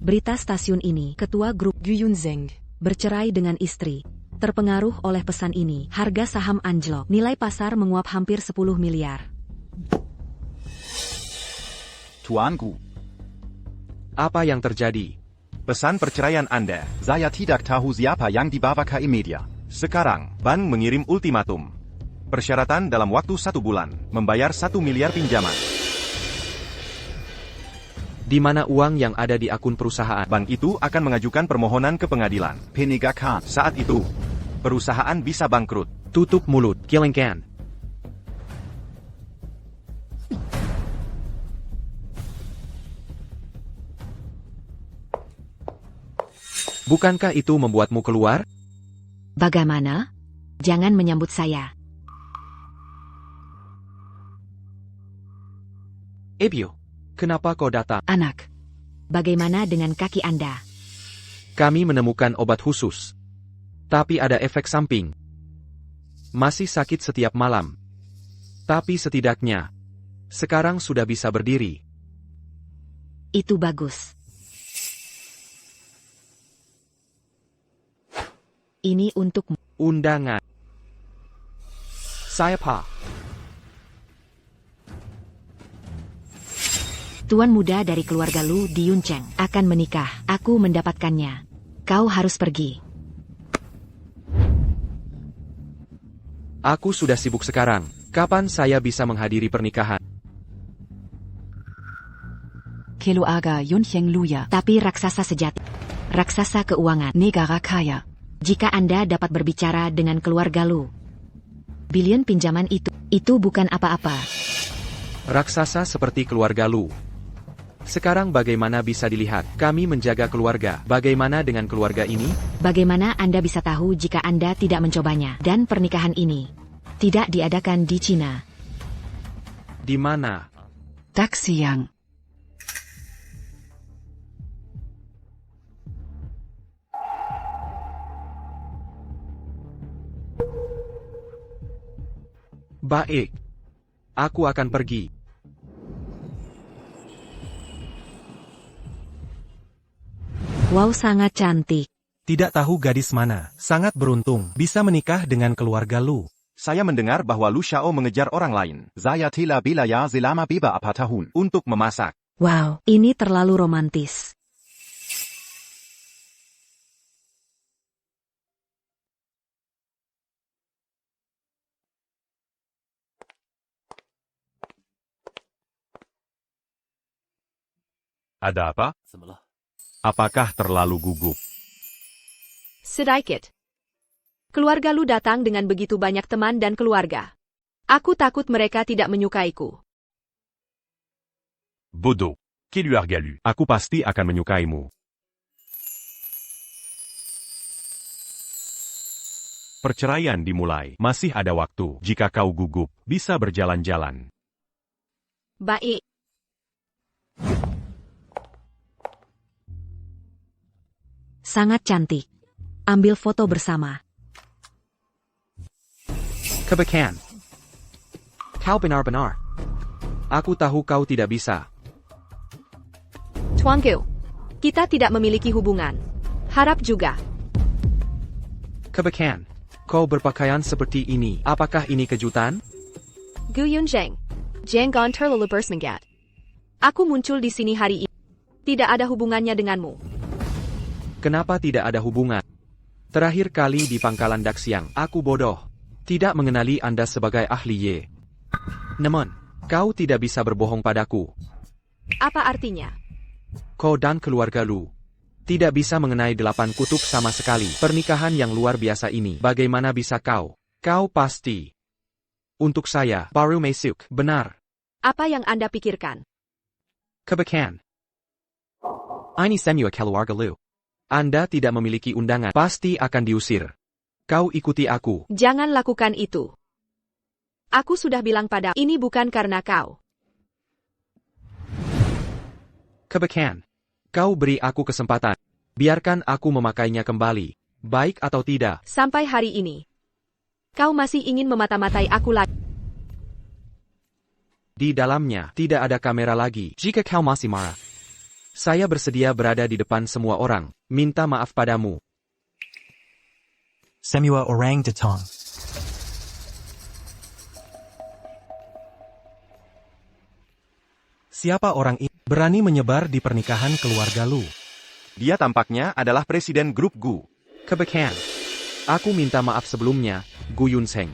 Berita stasiun ini, ketua grup Gu Yunzeng bercerai dengan istri. Terpengaruh oleh pesan ini, harga saham anjlok, nilai pasar menguap hampir 10 miliar. Tuan Gu. Apa yang terjadi? Pesan perceraian Anda. Saya tidak tahu siapa yang dibawa ke media. Sekarang, bank mengirim ultimatum. Persyaratan dalam waktu 1 bulan, membayar 1 miliar pinjaman. Di mana uang yang ada di akun perusahaan? Bank itu akan mengajukan permohonan ke pengadilan. Penegakan. Saat itu, perusahaan bisa bangkrut. Tutup mulut, Kilingkan. Bukankah itu membuatmu keluar? Bagaimana? Jangan menyambut saya. Ebio, kenapa kau datang? Anak. Bagaimana dengan kaki Anda? Kami menemukan obat khusus. Tapi ada efek samping. Masih sakit setiap malam. Tapi setidaknya, sekarang sudah bisa berdiri. Itu bagus. Ini untukmu. Undangan. Saya Pa. Tuan muda dari keluarga Lu di Yuncheng akan menikah. Aku mendapatkannya. Kau harus pergi. Aku sudah sibuk sekarang. Kapan saya bisa menghadiri pernikahan? Keluarga Yuncheng Luya. Tapi raksasa sejati. Raksasa keuangan. Negara kaya. Jika Anda dapat berbicara dengan keluarga Lu. Bilion pinjaman itu bukan apa-apa. Raksasa seperti keluarga Lu. Sekarang bagaimana bisa dilihat? Kami menjaga keluarga. Bagaimana dengan keluarga ini? Bagaimana Anda bisa tahu jika Anda tidak mencobanya? Dan pernikahan ini tidak diadakan di Cina. Di mana? Daxiang. Baik. Aku akan pergi. Wow, sangat cantik. Tidak tahu gadis mana, sangat beruntung, bisa menikah dengan keluarga Lu. Saya mendengar bahwa Lu Xiao mengejar orang lain. Saya telah bilaya selama beberapa tahun untuk memasak. Wow, ini terlalu romantis. Ada apa? Apakah terlalu gugup? Sedikit. Keluarga Lu datang dengan begitu banyak teman dan keluarga. Aku takut mereka tidak menyukaiku. Bodoh. Qui lui a regalu? Aku pasti akan menyukaimu. Perceraian dimulai. Masih ada waktu. Jika kau gugup, bisa berjalan-jalan. Baik. Sangat cantik. Ambil foto bersama. Kebekan. Kau benar-benar. Aku tahu kau tidak bisa. Tuanku, kita tidak memiliki hubungan. Harap juga. Kebekan. Kau berpakaian seperti ini. Apakah ini kejutan? Gu Yunzheng. Jangan terlalu bersemangat. Aku muncul di sini hari ini. Tidak ada hubungannya denganmu. Kenapa tidak ada hubungan? Terakhir kali di pangkalan Daxiang, aku bodoh. Tidak mengenali Anda sebagai ahli Ye. Namun, kau tidak bisa berbohong padaku. Apa artinya? Kau dan keluarga Lu tidak bisa mengenai 8 kutub sama sekali. Pernikahan yang luar biasa ini, bagaimana bisa kau? Kau pasti. Untuk saya, baru masuk, benar. Apa yang Anda pikirkan? Kebekan. Ini semua keluarga Lu. Anda tidak memiliki undangan, pasti akan diusir. Kau ikuti aku. Jangan lakukan itu. Aku sudah bilang pada, ini bukan karena kau. Kebekan. Kau beri aku kesempatan. Biarkan aku memakainya kembali. Baik atau tidak. Sampai hari ini. Kau masih ingin memata-matai aku lagi. Di dalamnya, tidak ada kamera lagi. Jika kau masih marah, saya bersedia berada di depan semua orang. Minta maaf padamu. Semua orang datang. Siapa orang ini berani menyebar di pernikahan keluarga Lu? Dia tampaknya adalah presiden grup Gu. Kebekan. Aku minta maaf sebelumnya, Gu Yunzheng.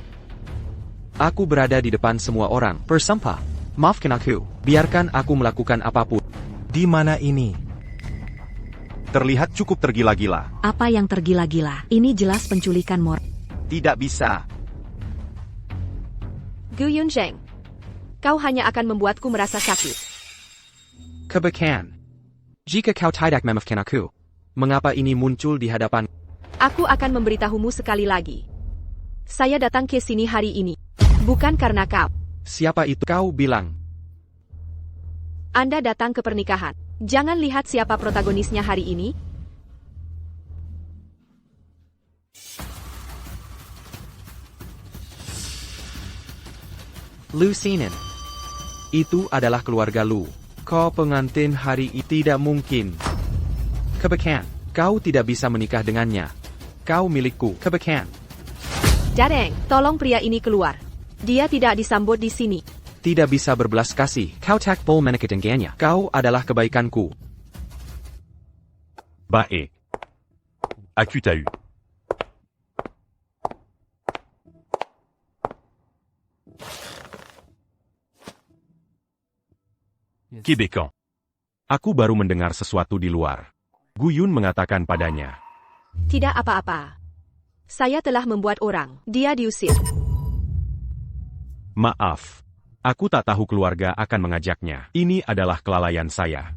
Aku berada di depan semua orang. Persampah. Maafkan aku. Biarkan aku melakukan apapun. Di mana ini? Terlihat cukup tergila-gila. Apa yang tergila-gila? Ini jelas penculikan Tidak bisa. Gu Yunzheng. Kau hanya akan membuatku merasa sakit. Kebekan. Jika kau tidak memaafkan aku, mengapa ini muncul di hadapan? Aku akan memberitahumu sekali lagi. Saya datang ke sini hari ini. Bukan karena kau. Siapa itu kau bilang? Anda datang ke pernikahan. Jangan lihat siapa protagonisnya hari ini. Lu Xinin. Itu adalah keluarga Lu. Kau pengantin hari ini tidak mungkin. Kebekan. Kau tidak bisa menikah dengannya. Kau milikku. Kebekan. Dadeng, tolong pria ini keluar. Dia tidak disambut di sini. Tidak bisa berbelas kasih. Kau tak boleh menikah dengannya. Kau adalah kebaikanku. Bae. Aku t'as eu. Québécois. Aku baru mendengar sesuatu di luar. Gu Yun mengatakan padanya. Tidak apa-apa. Saya telah membuat orang. Dia diusir. Maaf. Aku tak tahu keluarga akan mengajaknya. Ini adalah kelalaian saya.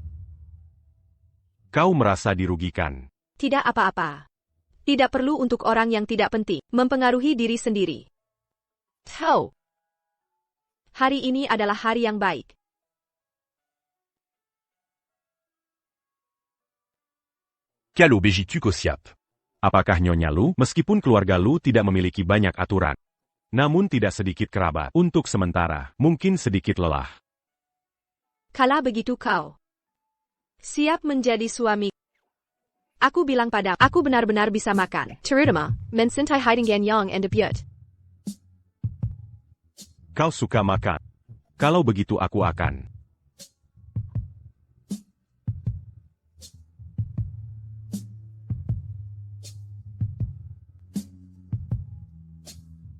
Kau merasa dirugikan. Tidak apa-apa. Tidak perlu untuk orang yang tidak penting mempengaruhi diri sendiri. Tahu. Hari ini adalah hari yang baik. Quel obégitu Kosiap. Apakah Nyonya Lu, meskipun keluarga Lu tidak memiliki banyak aturan, namun tidak sedikit kerabat, untuk sementara, mungkin sedikit lelah. Kala begitu kau siap menjadi suami. Aku bilang padamu, aku benar-benar bisa makan. Terutama, mencintai hiding yang and debut. Kau suka makan. Kalau begitu aku akan.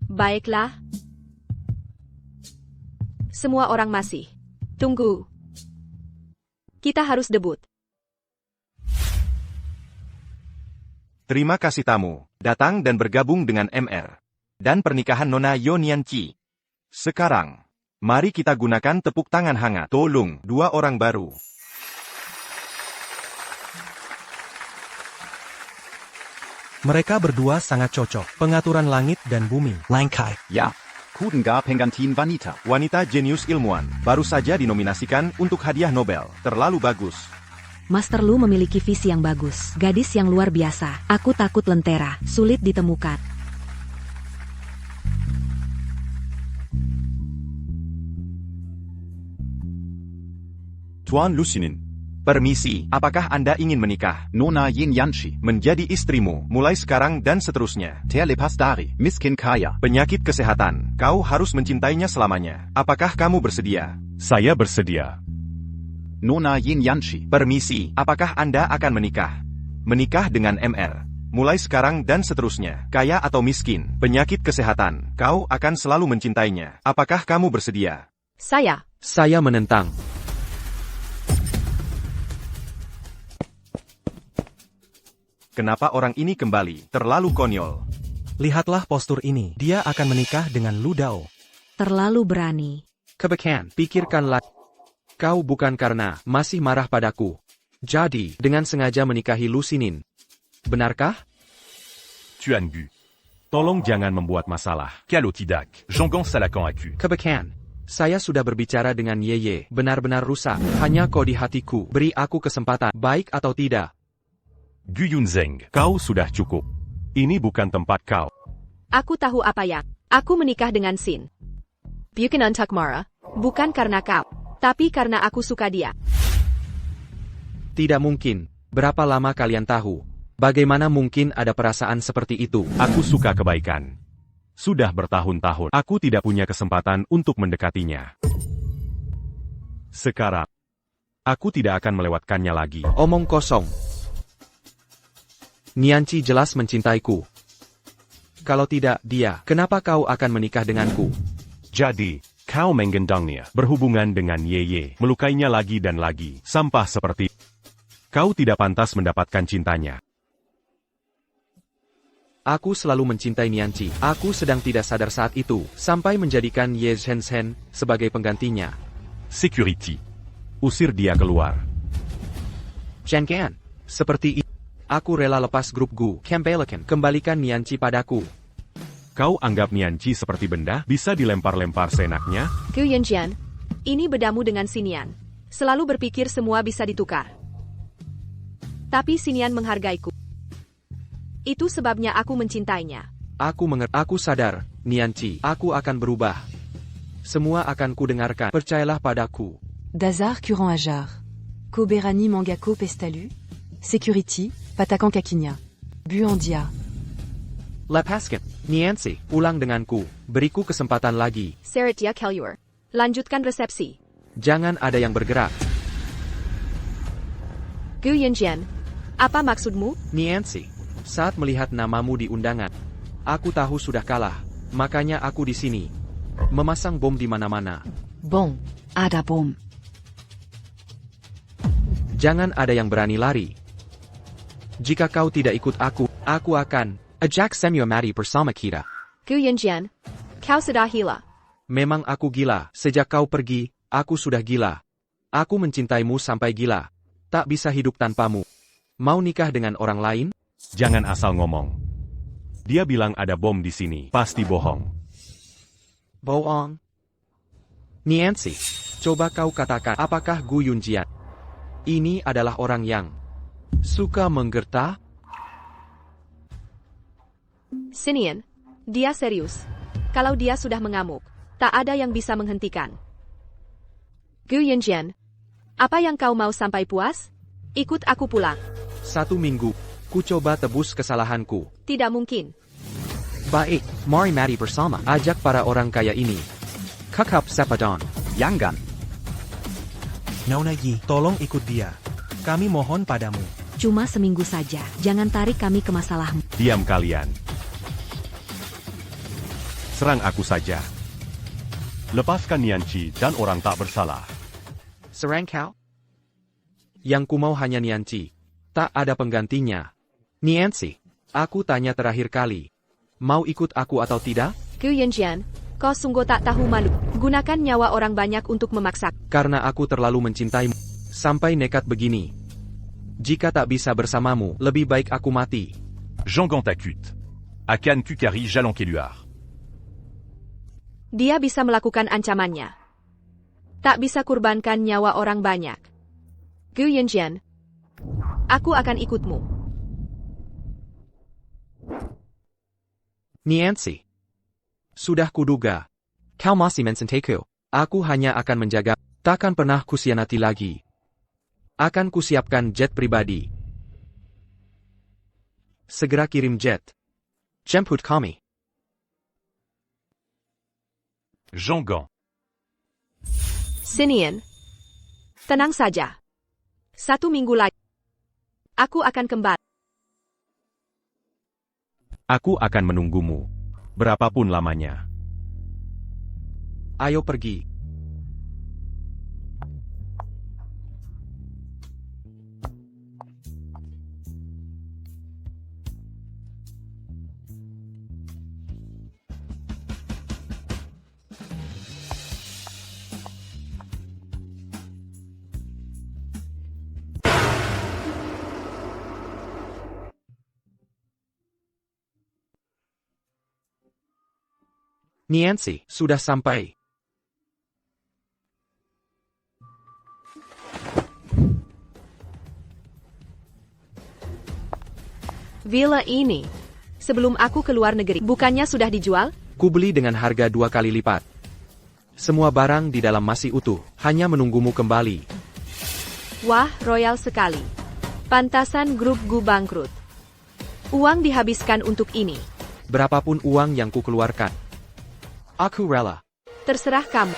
Baiklah. Semua orang masih. Tunggu. Kita harus debut. Terima kasih tamu, datang dan bergabung dengan MR. Dan pernikahan Nona Yo Nianqi. Sekarang, mari kita gunakan tepuk tangan hangat. Tolong, dua orang baru. Mereka berdua sangat cocok. Pengaturan langit dan bumi. Langkai. Ja. Kudengar Pengantin Wanita. Wanita jenius ilmuwan, baru saja dinominasikan untuk hadiah Nobel. Terlalu bagus. Master Lu memiliki visi yang bagus. Gadis yang luar biasa. Aku takut lentera. Sulit ditemukan. Tuan Lucinin. Permisi, apakah Anda ingin menikah? Nona Yin Yanshi. Menjadi istrimu, mulai sekarang dan seterusnya. Terlepasdari. Miskin kaya. Penyakit kesehatan, kau harus mencintainya selamanya. Apakah kamu bersedia? Saya bersedia. Nona Yin Yanshi. Permisi, apakah Anda akan menikah? Menikah dengan MR. Mulai sekarang dan seterusnya. Kaya atau miskin, penyakit kesehatan, kau akan selalu mencintainya. Apakah kamu bersedia? Saya menentang. Kenapa orang ini kembali? Terlalu konyol. Lihatlah postur ini. Dia akan menikah dengan Lu Dao. Terlalu berani. Kebekan, pikirkanlah. Kau bukan karena masih marah padaku. Jadi, dengan sengaja menikahi Lu Xinin. Benarkah? Tuan Gu. Tolong jangan membuat masalah. Kalotidak. Jongon Salakan Aku. Kebekan. Saya sudah berbicara dengan Yeye. Benar-benar rusak. Hanya kau di hatiku. Beri aku kesempatan. Baik atau tidak? Gu Yunzeng. Kau sudah cukup. Ini bukan tempat kau. Aku tahu apa yang. Aku menikah dengan Sin. Bukan untuk Mara. Bukan karena kau. Tapi karena aku suka dia. Tidak mungkin. Berapa lama kalian tahu? Bagaimana mungkin ada perasaan seperti itu? Aku suka kebaikan. Sudah bertahun-tahun, aku tidak punya kesempatan untuk mendekatinya. Sekarang, aku tidak akan melewatkannya lagi. Omong kosong. Nianqi jelas mencintaiku. Kalau tidak, dia, kenapa kau akan menikah denganku? Jadi, kau menggendangnya, berhubungan dengan Yeye, melukainya lagi dan lagi, sampah seperti. Kau tidak pantas mendapatkan cintanya. Aku selalu mencintai Nianqi. Aku sedang tidak sadar saat itu, sampai menjadikan Ye Zhenzhen sebagai penggantinya. Security. Usir dia keluar. Zhenggan. Seperti itu. Aku rela lepas grup Gu Kembalikan. Kembalikan Nianqi padaku. Kau anggap Nianqi seperti benda, bisa dilempar-lempar seenaknya? Gu Yanjian, ini bedamu dengan Xinian. Selalu berpikir semua bisa ditukar. Tapi Xinian menghargaiku. Itu sebabnya aku mencintainya. Aku sadar, Nianqi, aku akan berubah. Semua akan kudengarkan. Percayalah padaku. Dazar Kuran Ajar. Koberani Mangako Pestalu. Security, Patakan Kakinya. Buandia. Lepaskan. Nianqi, pulang denganku. Beriku kesempatan lagi. Seratia Kelur. Lanjutkan resepsi. Jangan ada yang bergerak. Gu Yanjian, apa maksudmu? Nianqi, saat melihat namamu di undangan, aku tahu sudah kalah. Makanya aku di sini. Memasang bom di mana-mana. Bon, ada bom. Jangan ada yang berani lari. Jika kau tidak ikut aku akan ajak semua mati bersama kita. Gu Yanjian, kau sudah gila. Memang aku gila. Sejak kau pergi, aku sudah gila. Aku mencintaimu sampai gila. Tak bisa hidup tanpamu. Mau nikah dengan orang lain? Jangan asal ngomong. Dia bilang ada bom di sini. Pasti bohong. Bohong. Nianqi, coba kau katakan apakah Gu Yunjian ini adalah orang yang suka menggerta? Xinian, dia serius. Kalau dia sudah mengamuk, tak ada yang bisa menghentikan. Gu Yanjian, apa yang kau mau sampai puas? Ikut aku pulang. 1 minggu, ku coba tebus kesalahanku. Tidak mungkin. Baik, mari mati bersama. Ajak para orang kaya ini. Kakap Sepadon. Yangan. Nona Yi, tolong ikut dia. Kami mohon padamu. Cuma seminggu saja, jangan tarik kami ke masalahmu. Diam kalian. Serang aku saja. Lepaskan Nianqi dan orang tak bersalah. Serang kau? Yang ku mau hanya Nianqi. Tak ada penggantinya. Nianqi, aku tanya terakhir kali. Mau ikut aku atau tidak? Gu Yanjian, kau sungguh tak tahu malu. Gunakan nyawa orang banyak untuk memaksa. Karena aku terlalu mencintaimu. Sampai nekat begini. Jika tak bisa bersamamu, lebih baik aku mati. Zhanggan t'accute. Akan Kukari Jalon Keluar. Dia bisa melakukan ancamannya. Tak bisa kurbankan nyawa orang banyak. Gu Yanjian, aku akan ikutmu. Nianqi, sudah kuduga. Kau masih mencintaku. Aku hanya akan menjaga. Takkan pernah kusianati lagi. Akan kusiapkan jet pribadi. Segera kirim jet. Jemput kami. Zhanggan. Xinian, tenang saja. 1 minggu lagi, aku akan kembali. Aku akan menunggumu. Berapapun lamanya. Ayo pergi. Nianqi, sudah sampai. Villa ini, sebelum aku keluar negeri, bukannya sudah dijual? Kubeli dengan harga 2 kali lipat. Semua barang di dalam masih utuh, hanya menunggumu kembali. Wah, royal sekali. Pantasan grup Gu bangkrut. Uang dihabiskan untuk ini. Berapapun uang yang kukeluarkan. Aku rela. Terserah kamu.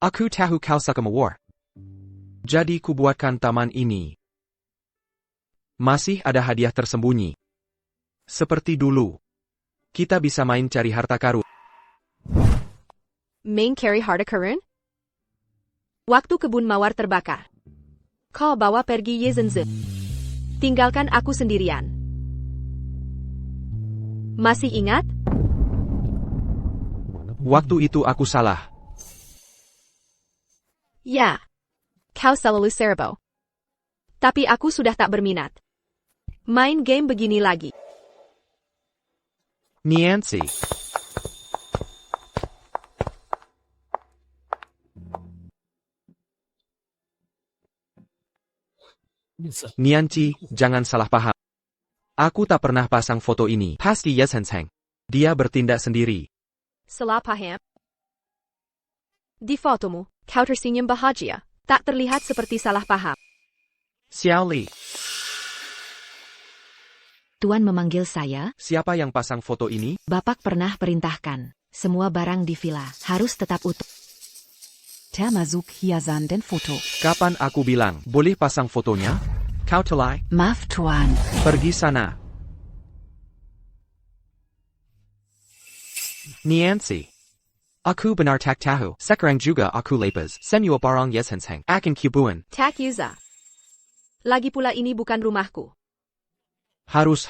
Aku tahu kau suka mewar. Jadi kubuatkan taman ini. Masih ada hadiah tersembunyi. Seperti dulu. Kita bisa main cari harta karun. Main carry harta karun? Waktu kebun mawar terbakar. Kau bawa pergi Ye Zhenzi. Tinggalkan aku sendirian. Masih ingat? Waktu itu aku salah. Ya. Kau selalu serbo. Tapi aku sudah tak berminat. Main game begini lagi. Niancy. Nianci, jangan salah paham. Aku tak pernah pasang foto ini. Pasti Ye Zhenzi. Dia bertindak sendiri. Salah paham. Di fotomu, kau tersenyum bahagia. Tak terlihat seperti salah paham. Xiao Li. Tuan memanggil saya? Siapa yang pasang foto ini? Bapak pernah perintahkan. Semua barang di villa harus tetap utuh. Termasuk hiasan dan foto. Kapan aku bilang, boleh pasang fotonya? Kau telai? Maaf, Tuan. Pergi sana. Niancy. Aku benar tak tahu. Sekarang juga aku lepas. Semua barang Ye Zhenzi akan kubuang. Tak Yuza. Lagi pula ini bukan rumahku. Harus.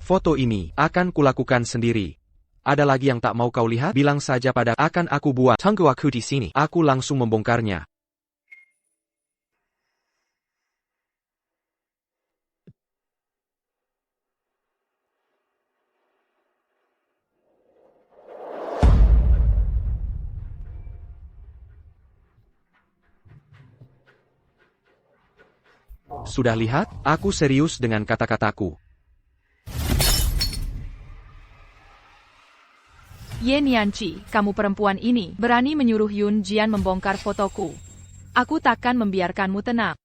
Foto ini akan kulakukan sendiri. Ada lagi yang tak mau kau lihat? Bilang saja pada akan aku buat. Tunggu aku di sini. Aku langsung membongkarnya. Sudah lihat? Aku serius dengan kata-kataku. Ye Nianci, kamu perempuan ini berani menyuruh Yun Jian membongkar fotoku. Aku takkan membiarkanmu tenang.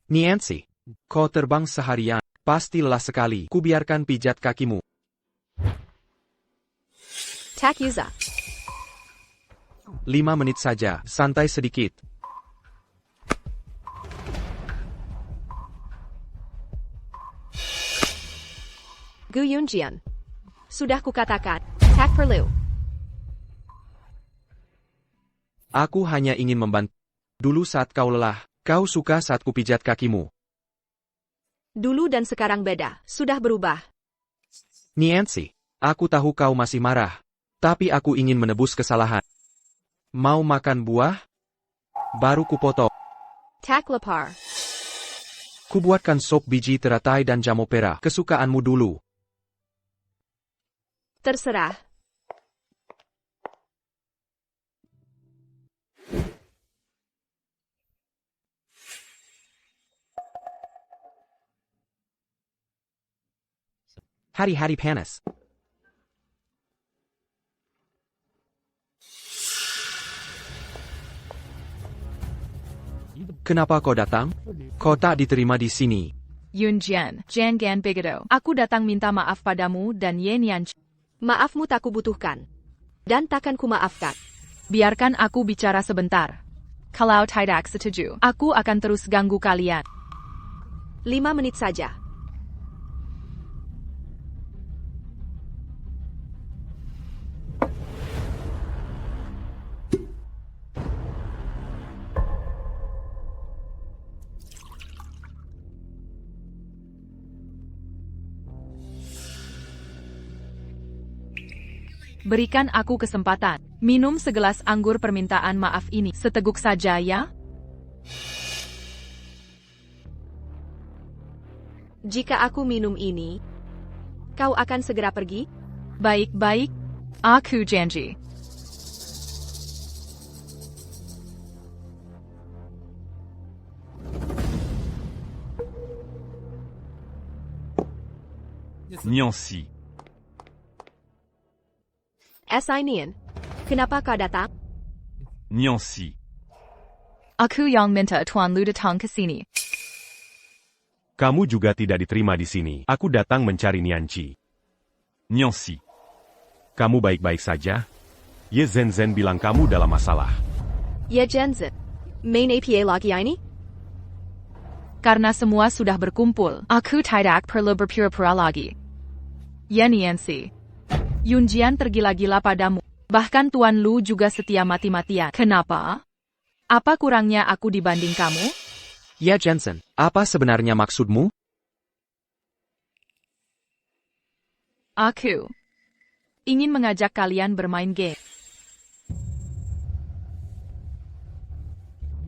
Niancy, kau terbang seharian. Pasti lelah sekali. Kubiarkan pijat kakimu. Tak Yuza. 5 menit saja, santai sedikit. Gu Yunjian. Sudah kukatakan, tak perlu. Aku hanya ingin membantu. Dulu saat kau lelah, kau suka saat kupijat kakimu. Dulu dan sekarang beda, sudah berubah. Niancy, aku tahu kau masih marah. Tapi aku ingin menebus kesalahan. Mau makan buah? Baru kupotong. Tak lapar. Kubuatkan sop biji teratai dan jamu pera kesukaanmu dulu. Terserah. Hari-hari panas. Kenapa kau datang? Kau tak diterima di sini. Yun Jian, jangan begitu. Aku datang minta maaf padamu dan Ye Nianci. Maafmu tak kubutuhkan. Dan takkan kumaafkan. Biarkan aku bicara sebentar. Kalau tidak setuju, aku akan terus ganggu kalian. 5 menit saja. Berikan aku kesempatan. Minum segelas anggur permintaan maaf ini. Seteguk saja ya. Jika aku minum ini, kau akan segera pergi? Baik-baik. Aku janji. Niancy. Nian, kenapa kau datang? Niancy. Aku yang minta Tuan Lu datang ke sini. Kamu juga tidak diterima di sini. Aku datang mencari Nianci. Niancy. Kamu baik-baik saja? Ye Zhenzi bilang kamu dalam masalah. Ye Zhenzi. Main APA lagi ini? Karena semua sudah berkumpul, aku tidak perlu berpura-pura lagi. Yan Yancy. Yunjian tergila-gila padamu. Bahkan Tuan Lu juga setia mati-matian. Kenapa? Apa kurangnya aku dibanding kamu? Ya Jensen, apa sebenarnya maksudmu? Aku ingin mengajak kalian bermain game.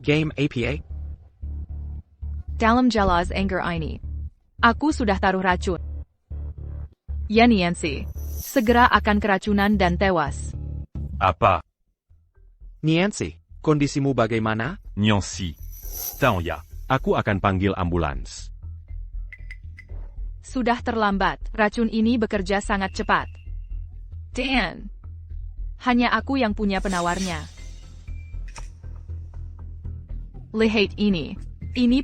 Game APA? Dalam jelas anger ini, aku sudah taruh racun. Yan Yancy, segera akan keracunan dan tewas. Apa? Niancy, kondisimu bagaimana? Niancy. Taoya. Aku akan panggil ambulans. Sudah terlambat, racun ini bekerja sangat cepat. Dan hanya aku yang punya penawarnya. Lihat ini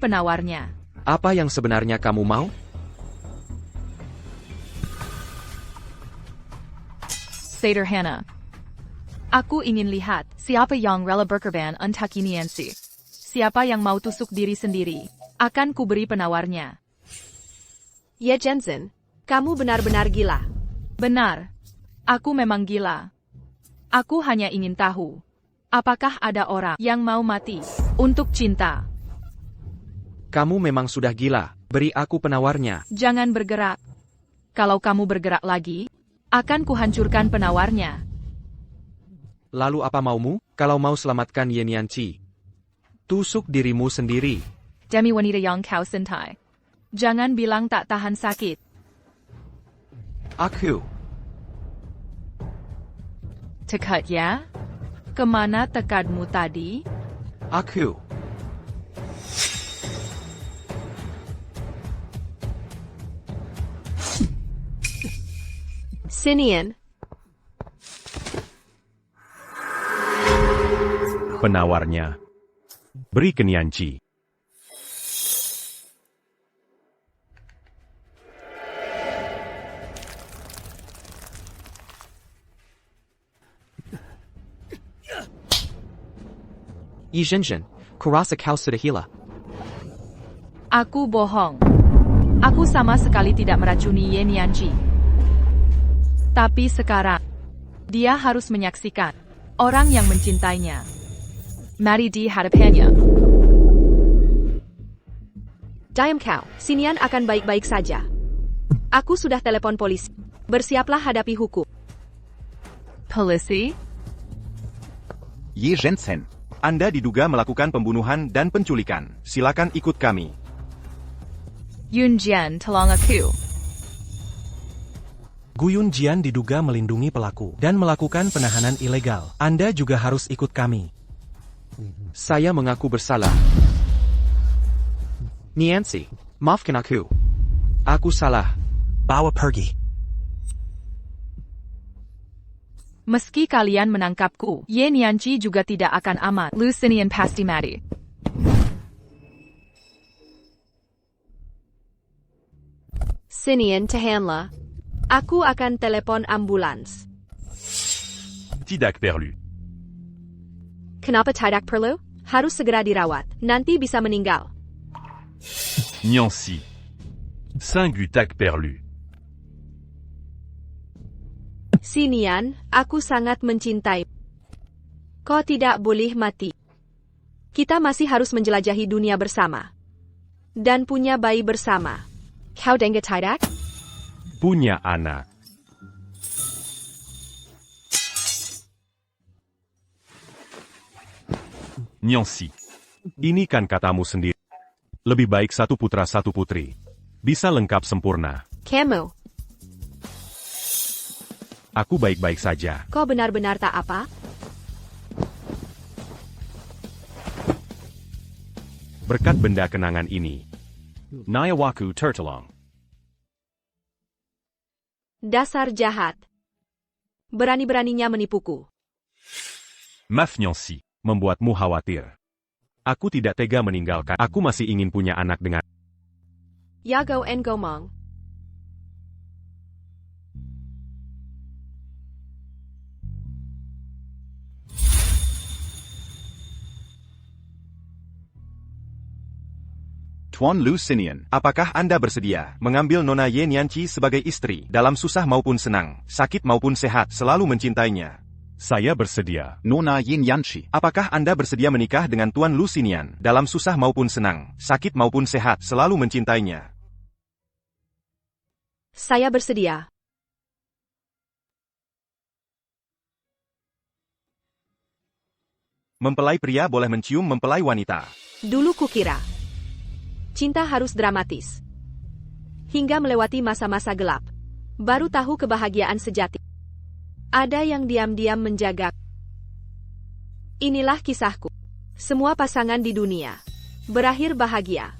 penawarnya. Apa yang sebenarnya kamu mau? Sederhana. Aku ingin lihat siapa yang rela berkorban untuk Niancy. Siapa yang mau tusuk diri sendiri, akan kuberi penawarnya. Ya Jensen, kamu benar-benar gila. Benar. Aku memang gila. Aku hanya ingin tahu, apakah ada orang yang mau mati untuk cinta? Kamu memang sudah gila. Beri aku penawarnya. Jangan bergerak. Kalau kamu bergerak lagi, akan kuhancurkan penawarnya. Lalu apa maumu? Kalau mau selamatkan Yan Yancy, tusuk dirimu sendiri. Demi wanita yang kau cintai. Jangan bilang tak tahan sakit. Aku. Tekad ya? Kemana tekadmu tadi? Aku. Sinian. Penawarnya. Beri ke Niancy. Yi Zhenzhen, kurasa kau sudah gila. Aku bohong. Aku sama sekali tidak meracuni Yan Yancy. Tapi sekarang, dia harus menyaksikan orang yang mencintainya. Mari di hadapannya. Diam kau, Sinian akan baik-baik saja. Aku sudah telepon polisi. Bersiaplah hadapi hukum. Polisi? Yi Zhenzhen, Anda diduga melakukan pembunuhan dan penculikan. Silakan ikut kami. Yunjian, tolong aku. Gu Yunjian diduga melindungi pelaku dan melakukan penahanan ilegal. Anda juga harus ikut kami. Saya mengaku bersalah. Niancy, maafkan aku. Aku salah. Bawa pergi. Meski kalian menangkapku, Yan Yancy juga tidak akan aman. Lu Sinian pasti mati. Sinian tahanlah. Aku akan telepon ambulans. Tidak perlu. Kenapa tidak perlu? Harus segera dirawat. Nanti bisa meninggal. Niancy. Singu tak perlu. Sinian, aku sangat mencintai. Kau tidak boleh mati. Kita masih harus menjelajahi dunia bersama. Dan punya bayi bersama. Kau dengar tidak? Punya anak. Niancy. Ini kan katamu sendiri. Lebih baik satu putra satu putri. Bisa lengkap sempurna. Kamu, Aku baik-baik saja. kau benar-benar tak apa? Berkat benda kenangan ini. Nayawaku tertolong. Dasar jahat. Berani-beraninya menipuku. Maaf Niancy. Membuatmu khawatir. Aku tidak tega meninggalkan. Aku masih ingin punya anak dengan. Yago and Gomong. Tuan Lu Xinian. Apakah Anda bersedia mengambil Nona Ye Nianqi sebagai istri, dalam susah maupun senang, sakit maupun sehat, selalu mencintainya? Saya bersedia. Nona Ye Nianqi. Apakah Anda bersedia menikah dengan Tuan Lu Xinian, dalam susah maupun senang, sakit maupun sehat, selalu mencintainya? Saya bersedia. Mempelai pria boleh mencium mempelai wanita. Dulu kukira cinta harus dramatis, hingga melewati masa-masa gelap, baru tahu kebahagiaan sejati. Ada yang diam-diam menjaga. Inilah kisahku. Semua pasangan di dunia berakhir bahagia.